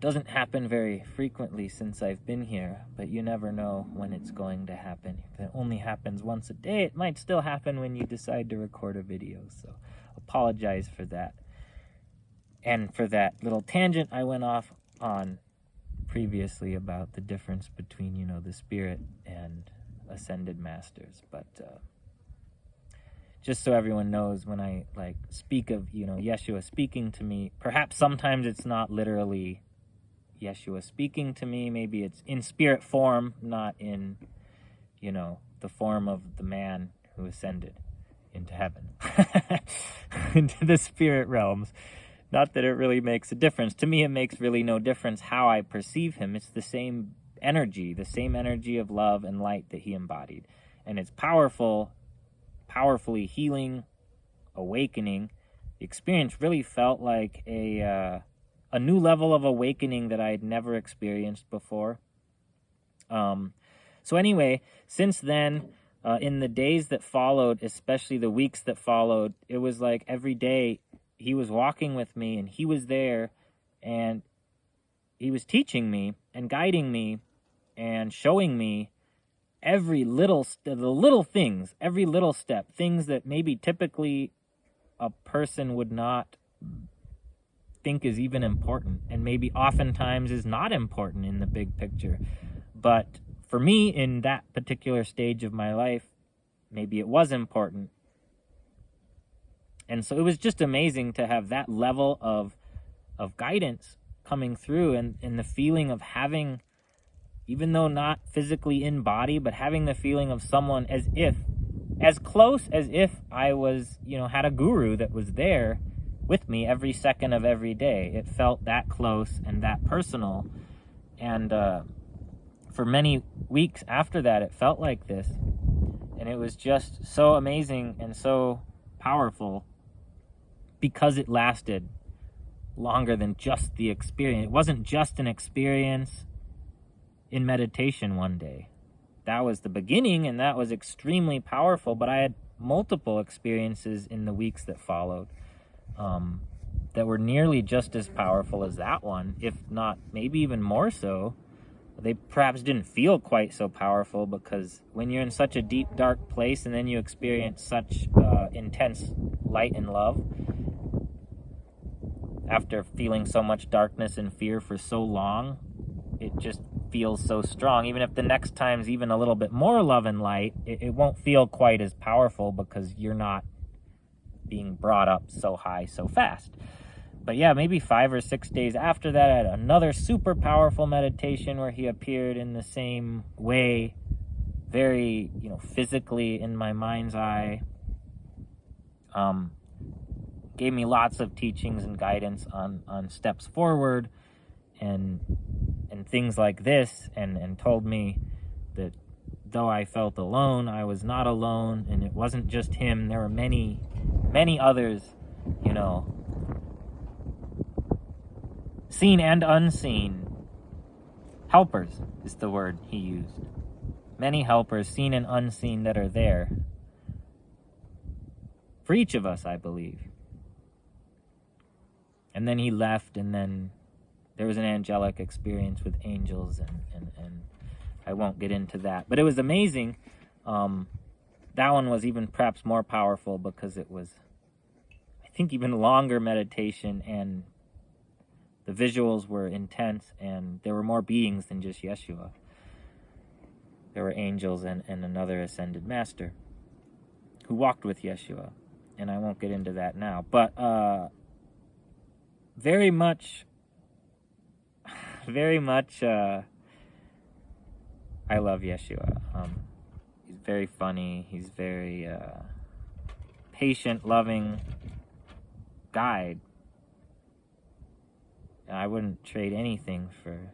Doesn't happen very frequently since I've been here, but you never know when it's going to happen. If it only happens once a day, it might still happen when you decide to record a video. So apologize for that. And for that little tangent I went off on previously about the difference between, the spirit and ascended masters. But just so everyone knows, when I speak of, Yeshua speaking to me, perhaps sometimes it's not literally Yeshua speaking to me. Maybe it's in spirit form, not in, the form of the man who ascended into heaven, into the spirit realms. Not that it really makes a difference. To me, it makes really no difference how I perceive him. It's the same energy of love and light that he embodied. And it's powerfully healing, awakening. The experience really felt like a new level of awakening that I had never experienced before. So anyway, since then, in the days that followed, especially the weeks that followed, it was like every day he was walking with me, and he was there, and he was teaching me and guiding me and showing me every little things, every little step, things that maybe typically a person would not think is even important, and maybe oftentimes is not important in the big picture. But for me, in that particular stage of my life, maybe it was important. And so it was just amazing to have that level of guidance coming through, and the feeling of having, even though not physically in body, but having the feeling of someone as if as close as if I was, had a guru that was there with me every second of every day. It felt that close and that personal. And for many weeks after that, it felt like this. And it was just so amazing and so powerful because it lasted longer than just the experience. It wasn't just an experience in meditation one day. That was the beginning, and that was extremely powerful, but I had multiple experiences in the weeks that followed that were nearly just as powerful as that one, if not maybe even more so. They perhaps didn't feel quite so powerful, because when you're in such a deep, dark place and then you experience such intense light and love, after feeling so much darkness and fear for so long, it just feels so strong. Even if the next time's even a little bit more love and light, it won't feel quite as powerful because you're not being brought up so high so fast. But yeah, maybe 5 or 6 days after that, I had another super powerful meditation where he appeared in the same way, very, physically in my mind's eye. Gave me lots of teachings and guidance on steps forward and things like this, and told me that though I felt alone, I was not alone, and it wasn't just him. There were many, many others, seen and unseen. Helpers is the word he used. Many helpers, seen and unseen, that are there for each of us, I believe. And then he left, and then there was an angelic experience with angels, and I won't get into that. But it was amazing. That one was even perhaps more powerful because it was, I think, even longer meditation, and the visuals were intense, and there were more beings than just Yeshua. There were angels and another ascended master who walked with Yeshua. And I won't get into that now. But very much, I love Yeshua. He's very funny. He's very patient, loving guide. I wouldn't trade anything for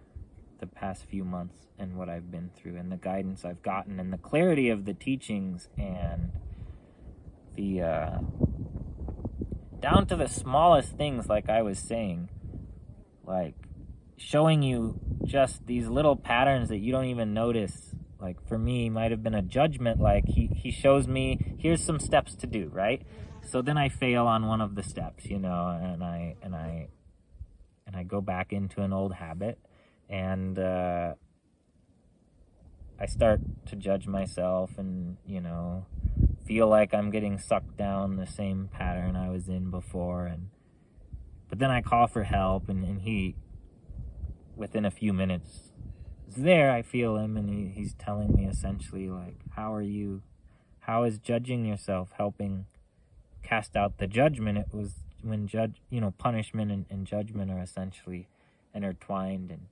the past few months and what I've been through and the guidance I've gotten and the clarity of the teachings and the down to the smallest things, like I was saying, like showing you just these little patterns that you don't even notice. Like for me, might have been a judgment. Like he shows me, here's some steps to do, right? So then I fail on one of the steps, and I go back into an old habit, and I start to judge myself and, feel like I'm getting sucked down the same pattern I was in before. But then I call for help, and he, within a few minutes, is there. I feel him, and he's telling me essentially, like, how is judging yourself helping cast out the judgment? It was when punishment and judgment are essentially intertwined, and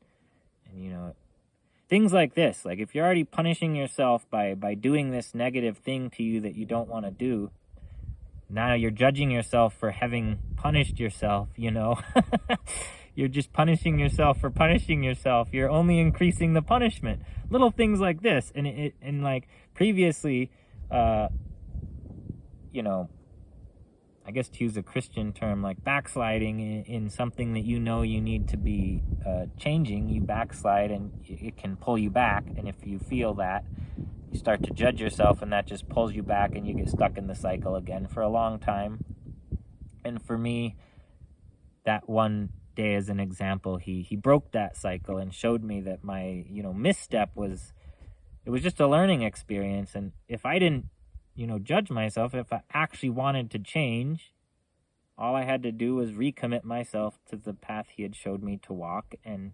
things like this. Like if you're already punishing yourself by doing this negative thing to you that you don't want to do, now you're judging yourself for having punished yourself, You're just punishing yourself for punishing yourself. You're only increasing the punishment. Little things like this. And like previously, I guess to use a Christian term, like backsliding in something that you need to be changing, you backslide and it can pull you back. And if you feel that, you start to judge yourself, and that just pulls you back, and you get stuck in the cycle again for a long time. And for me, that one day as an example, he broke that cycle and showed me that my misstep was just a learning experience. And if I didn't judge myself, if I actually wanted to change, all I had to do was recommit myself to the path he had showed me to walk. And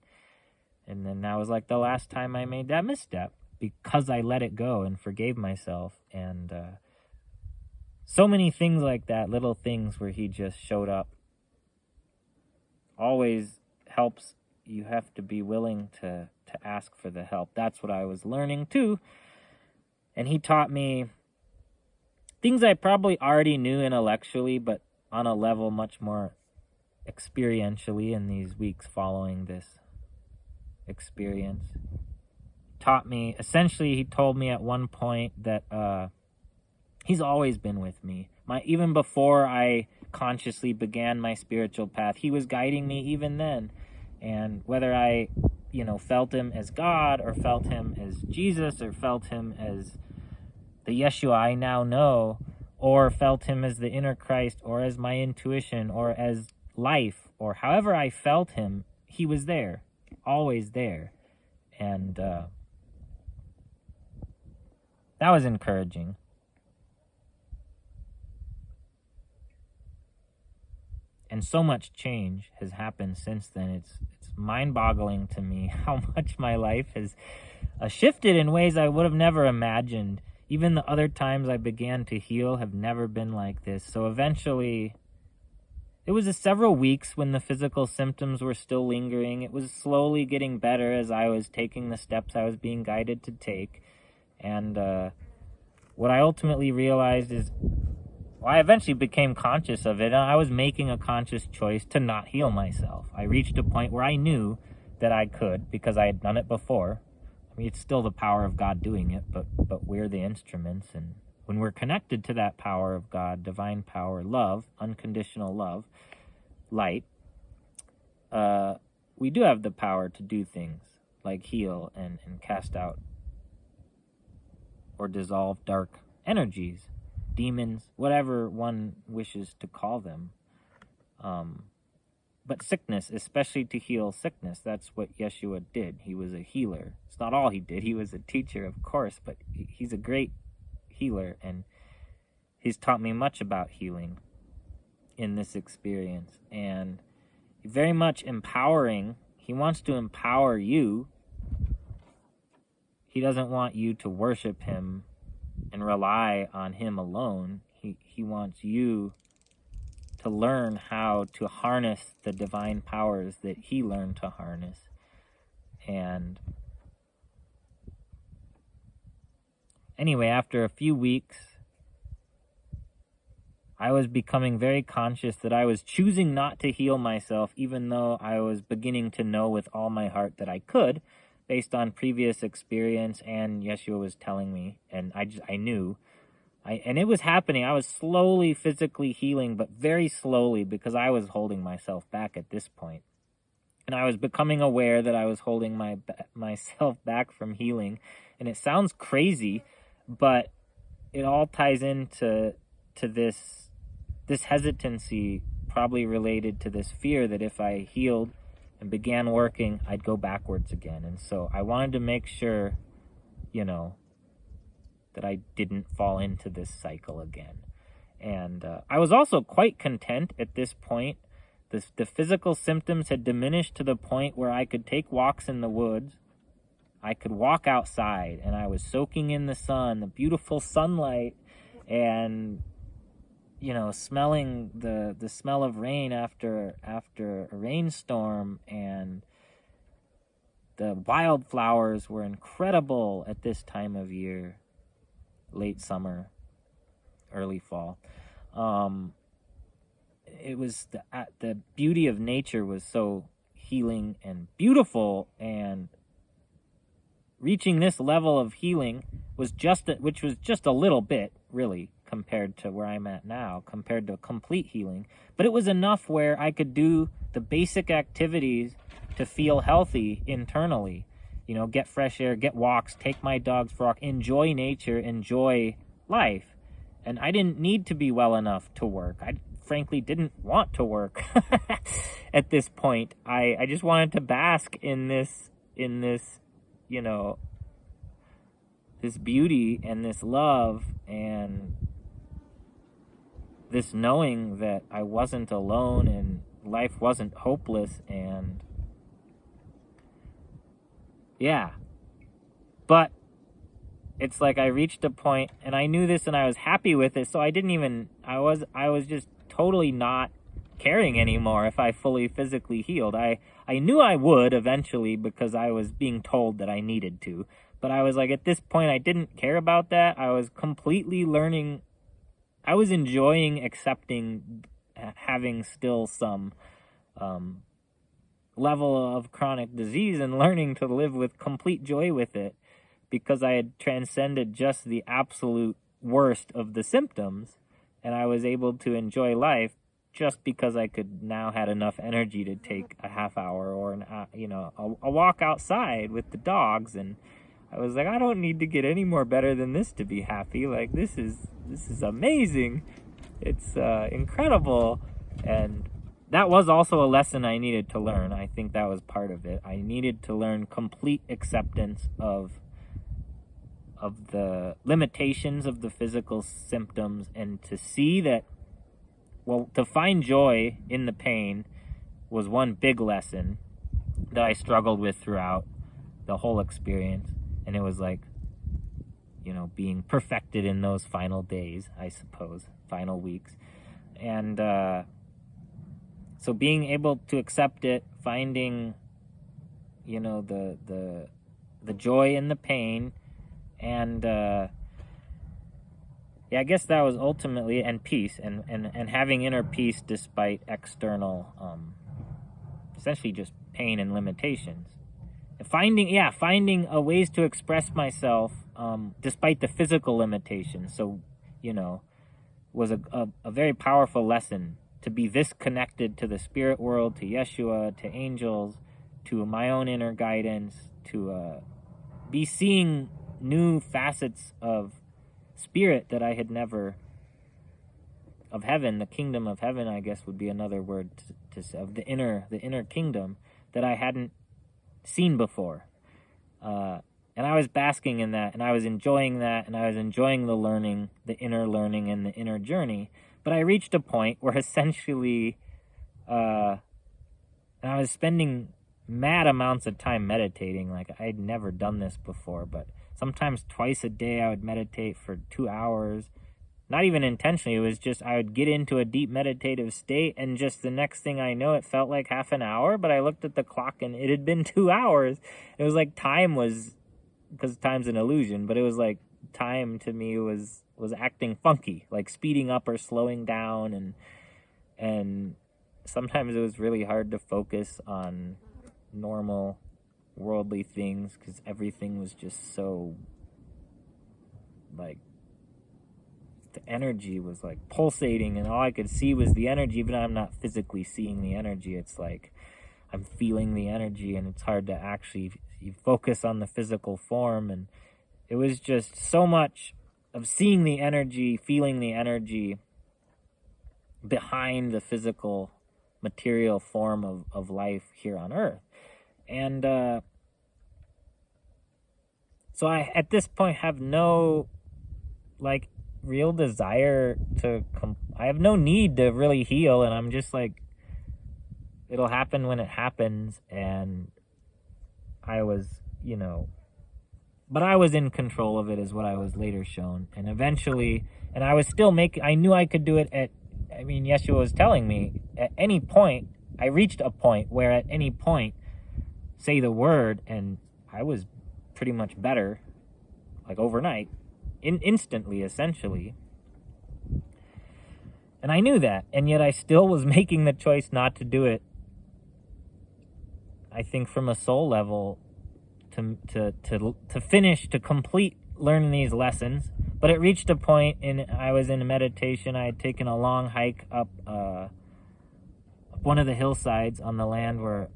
then that was like the last time I made that misstep, because I let it go and forgave myself. And so many things like that, little things where he just showed up, always helps. You have to be willing to ask for the help. That's what I was learning too. And he taught me things I probably already knew intellectually, but on a level much more experientially in these weeks following this experience. Taught me, essentially, he told me at one point that he's always been with me. Even before I consciously began my spiritual path, he was guiding me even then. And whether I, felt him as God, or felt him as Jesus, or felt him as the Yeshua I now know, or felt him as the inner Christ, or as my intuition, or as life, or however I felt him, he was there, always there. And that was encouraging. And so much change has happened since then. It's mind-boggling to me how much my life has shifted in ways I would have never imagined. Even the other times I began to heal have never been like this. So eventually, it was several weeks when the physical symptoms were still lingering. It was slowly getting better as I was taking the steps I was being guided to take. And what I ultimately realized is, I eventually became conscious of it, and I was making a conscious choice to not heal myself. I reached a point where I knew that I could, because I had done it before. I mean, it's still the power of God doing it, but we're the instruments. And when we're connected to that power of God, divine power, love, unconditional love, light, we do have the power to do things like heal and cast out or dissolve dark energies, demons, whatever one wishes to call them. But sickness, especially to heal sickness, that's what Yeshua did. He was a healer. It's not all he did. He was a teacher, of course, but he's a great healer, and he's taught me much about healing in this experience. And very much empowering. He wants to empower you. He doesn't want you to worship him and rely on him alone. He wants you to learn how to harness the divine powers that he learned to harness. And anyway, after a few weeks, I was becoming very conscious that I was choosing not to heal myself, even though I was beginning to know with all my heart that I could, based on previous experience, and Yeshua was telling me, and I knew. And it was happening. I was slowly physically healing, but very slowly, because I was holding myself back at this point. And I was becoming aware that I was holding myself back from healing. And it sounds crazy, but it all ties into this hesitancy, probably related to this fear that if I healed and began working, I'd go backwards again. And so I wanted to make sure, that I didn't fall into this cycle again. And I was also quite content at this point. The physical symptoms had diminished to the point where I could take walks in the woods. I could walk outside, and I was soaking in the sun, the beautiful sunlight, and smelling the smell of rain after a rainstorm. And the wildflowers were incredible at this time of year, late summer, early fall. It was the beauty of nature was so healing and beautiful, and reaching this level of healing which was just a little bit, really, compared to where I'm at now, compared to complete healing. But it was enough where I could do the basic activities to feel healthy internally. Get fresh air, get walks, take my dogs for a walk, enjoy nature, enjoy life. And I didn't need to be well enough to work. I frankly didn't want to work at this point. I just wanted to bask in this, this beauty and this love and this knowing that I wasn't alone and life wasn't hopeless. And yeah, but it's like I reached a point, and I knew this, and I was happy with it, so I was just totally not caring anymore if I fully physically healed. I knew I would eventually, because I was being told that I needed to, but I was like, at this point, I didn't care about that. I was completely learning I was enjoying accepting having still some level of chronic disease and learning to live with complete joy with it, because I had transcended just the absolute worst of the symptoms, and I was able to enjoy life just because I could now had enough energy to take a half hour or a walk outside with the dogs. And I was like, I don't need to get any more better than this to be happy. Like, this is amazing. It's incredible. And that was also a lesson I needed to learn. I think that was part of it. I needed to learn complete acceptance of the limitations of the physical symptoms, and to see that, well, to find joy in the pain was one big lesson that I struggled with throughout the whole experience. And it was like, being perfected in those final days, I suppose, final weeks. And so being able to accept it, finding, the joy in the pain, and I guess that was ultimately, and peace, and having inner peace despite external, essentially just pain and limitations. Finding ways to express myself despite the physical limitations. So, was a very powerful lesson to be this connected to the spirit world, to Yeshua, to angels, to my own inner guidance, to be seeing new facets of spirit that I had never, of heaven, the kingdom of heaven, I guess would be another word to say, of the inner kingdom that I hadn't seen before. And I was basking in that, and I was enjoying that, and I was enjoying the learning, the inner learning and the inner journey. But I reached a point where essentially, and I was spending mad amounts of time meditating. Like, I'd never done this before, but sometimes twice a day I would meditate for 2 hours. Not even intentionally, it was just I would get into a deep meditative state, and just the next thing I know, it felt like half an hour, but I looked at the clock and it had been 2 hours. It was like time was, because time's an illusion, but it was like time to me was acting funky, like speeding up or slowing down, and sometimes it was really hard to focus on normal worldly things because everything was just so, like, the energy was like pulsating, and all I could see was the energy. Even though I'm not physically seeing the energy, it's like I'm feeling the energy, and it's hard to actually focus on the physical form. And it was just so much of seeing the energy, feeling the energy behind the physical material form of life here on earth. And so I, at this point, have no, like, real desire to I have no need to really heal, and I'm just like, it'll happen when it happens. And I was, but I was in control of it, is what I was later shown. And eventually, and I was still I knew I could do it Yeshua was telling me at any point. I reached a point where at any point, say the word, and I was pretty much better, like overnight, instantly, essentially. And I knew that, and yet I still was making the choice not to do it. I think from a soul level, to finish, to complete learning these lessons. But it reached a point, I was in meditation. I had taken a long hike up one of the hillsides on the land we're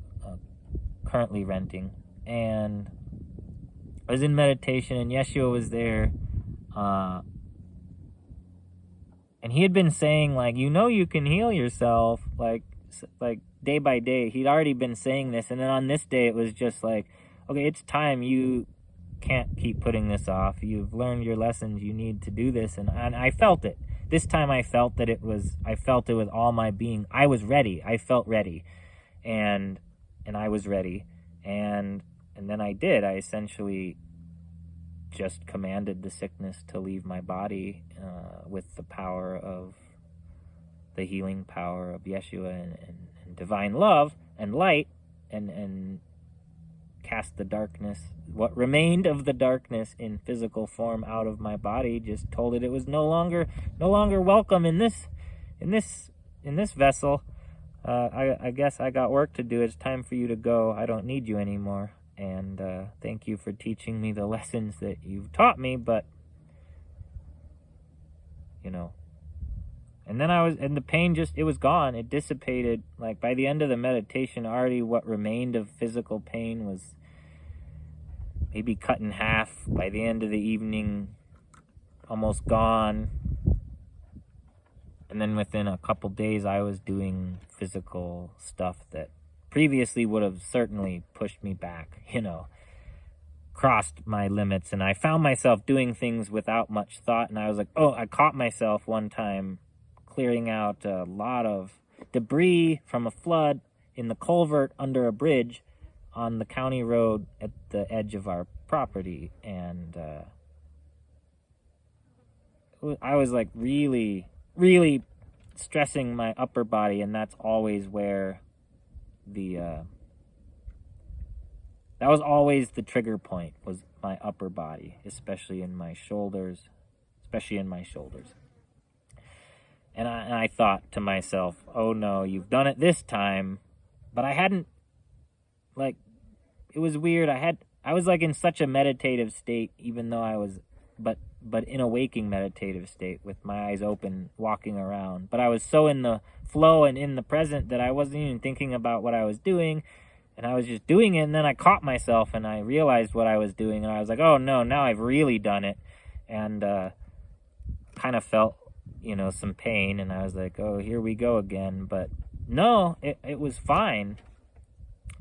currently renting, and I was in meditation, and Yeshua was there, and he had been saying, like, you can heal yourself, like day by day. He'd already been saying this, and then on this day it was just like, okay, it's time. You can't keep putting this off. You've learned your lessons. You need to do this. And I felt it. This time I felt that I felt it with all my being. I was ready. I felt ready. And I was ready. And then I did. I essentially just commanded the sickness to leave my body with the power of the healing power of Yeshua and divine love and light, and cast the darkness, what remained of the darkness in physical form out of my body, just told it was no longer welcome in this vessel. I guess I got work to do. It's time for you to go. I don't need you anymore. And thank you for teaching me the lessons that you've taught me, but and then and the pain it was gone. It dissipated. Like by the end of the meditation, already what remained of physical pain was maybe cut in half. By the end of the evening, almost gone. And then within a couple days, I was doing physical stuff that previously would have certainly pushed me back, crossed my limits. And I found myself doing things without much thought. And I was like, I caught myself one time clearing out a lot of debris from a flood in the culvert under a bridge on the county road at the edge of our property. And I was like really stressing my upper body, and that's always where that was always the trigger point, was my upper body, especially in my shoulders. And I thought to myself, oh no, you've done it this time. But I hadn't, it was weird. I was in such a meditative state, even though I was, but in a waking meditative state with my eyes open, walking around. But I was so in the flow and in the present that I wasn't even thinking about what I was doing. And I was just doing it, and then I caught myself, and I realized what I was doing, and I was like, oh no, now I've really done it. And kind of felt, some pain, and I was like, oh, here we go again. But no, it was fine.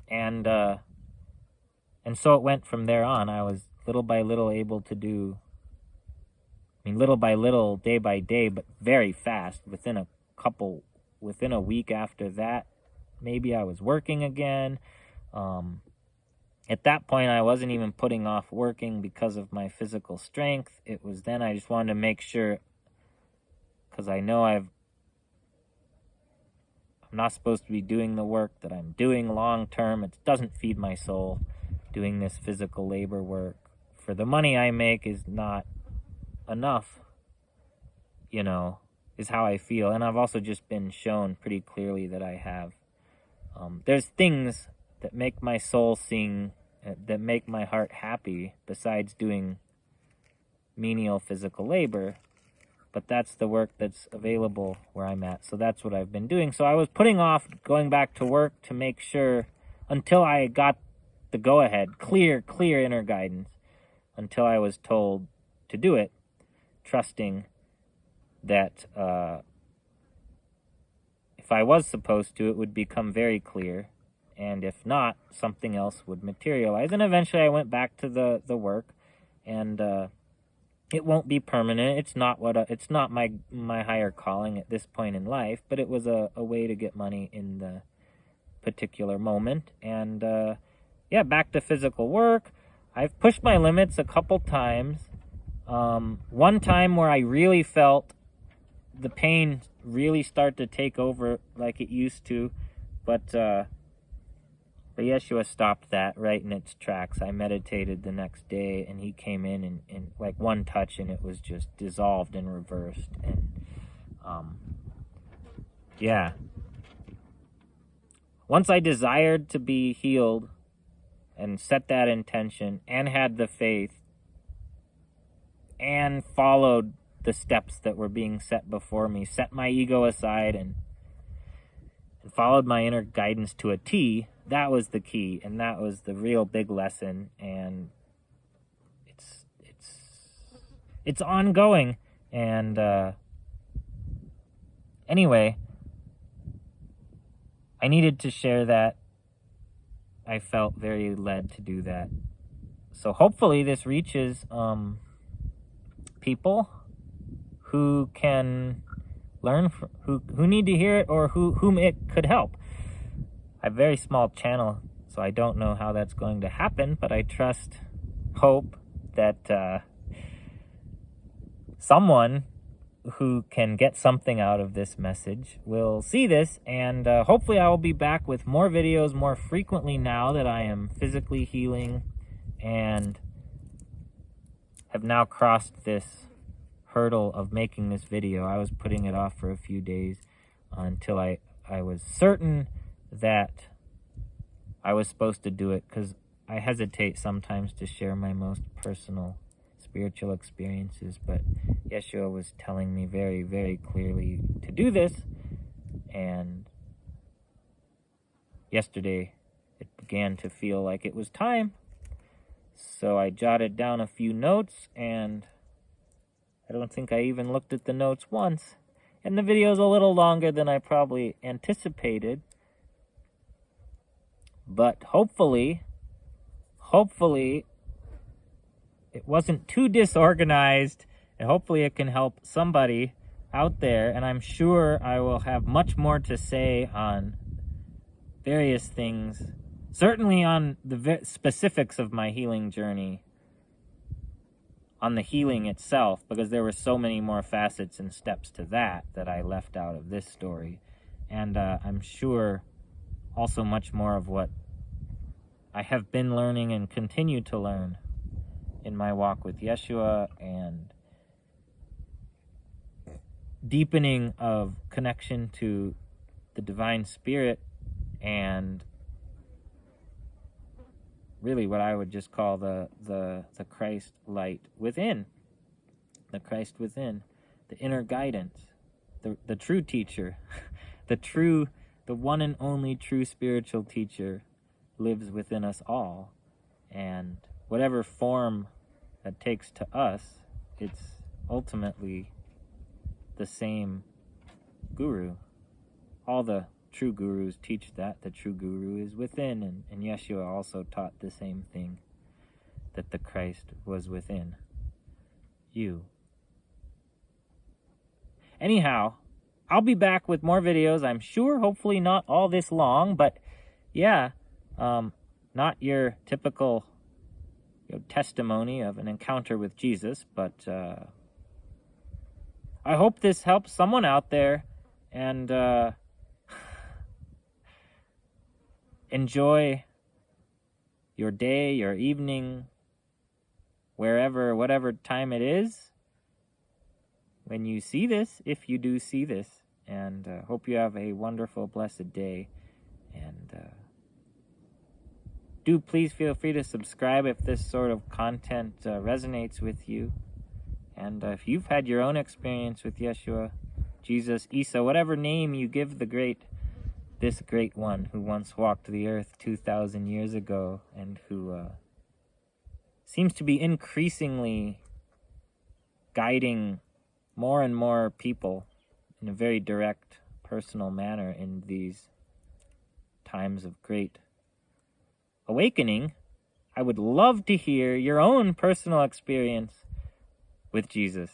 And so it went from there on. I was little by little able to do, little by little, day by day, but very fast. Within a week after that, maybe I was working again. At that point, I wasn't even putting off working because of my physical strength. It was then I just wanted to make sure, because I know I'm not supposed to be doing the work that I'm doing long term. It doesn't feed my soul. Doing this physical labor work for the money I make is not enough, is how I feel. And I've also just been shown pretty clearly that I have. There's things that make my soul sing, that make my heart happy, besides doing menial physical labor. But that's the work that's available where I'm at. So that's what I've been doing. So I was putting off going back to work to make sure, until I got the go-ahead, clear inner guidance, until I was told to do it, trusting that if I was supposed to, it would become very clear, and if not, something else would materialize. And eventually I went back to the work, and it won't be permanent. It's not my higher calling at this point in life, but it was a way to get money in the particular moment. And back to physical work. I've pushed my limits a couple times. One time where I really felt the pain really start to take over like it used to, but Yeshua stopped that right in its tracks. I meditated the next day, and he came in and like one touch, and it was just dissolved and reversed. And once I desired to be healed and set that intention and had the faith and followed the steps that were being set before me, set my ego aside and followed my inner guidance to a T, that was the key, and that was the real big lesson. And it's ongoing. And anyway, I needed to share that. I felt very led to do that. So hopefully this reaches people who can learn from, who need to hear it, or whom it could help. I have a very small channel, so I don't know how that's going to happen, but I hope that someone who can get something out of this message will see this, and hopefully I will be back with more videos more frequently now that I am physically healing and have now crossed this hurdle of making this video. I was putting it off for a few days until I was certain that I was supposed to do it, because I hesitate sometimes to share my most personal spiritual experiences, but Yeshua was telling me very, very clearly to do this, and yesterday it began to feel like it was time. So I jotted down a few notes, and I don't think I even looked at the notes once. And the video's a little longer than I probably anticipated, but hopefully it wasn't too disorganized, and hopefully it can help somebody out there. And I'm sure I will have much more to say on various things, certainly on the specifics of my healing journey, on the healing itself, because there were so many more facets and steps to that I left out of this story. And I'm sure also much more of what I have been learning and continue to learn in my walk with Yeshua, and deepening of connection to the divine spirit, and really what I would just call the Christ light within, the Christ within, the inner guidance, the true teacher, the one and only true spiritual teacher lives within us all. And whatever form that takes to us, it's ultimately the same guru. All the true gurus teach that the true guru is within, and Yeshua also taught the same thing, that the Christ was within you. Anyhow, I'll be back with more videos, I'm sure, hopefully not all this long, but yeah, not your typical testimony of an encounter with Jesus, but I hope this helps someone out there, and enjoy your day, your evening, wherever, whatever time it is when you see this, if you do see this, and hope you have a wonderful, blessed day. And do please feel free to subscribe if this sort of content resonates with you. And if you've had your own experience with Yeshua, Jesus, Isa, whatever name you give this great one who once walked the earth 2,000 years ago, and who seems to be increasingly guiding more and more people in a very direct, personal manner in these times of great awakening. I would love to hear your own personal experience with Jesus,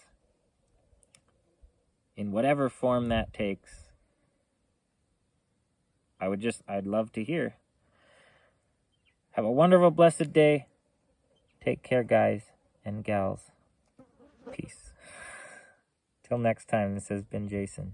in whatever form that takes. I'd love to hear. Have a wonderful, blessed day. Take care, guys and gals. Peace. Till next time, this has been Jason.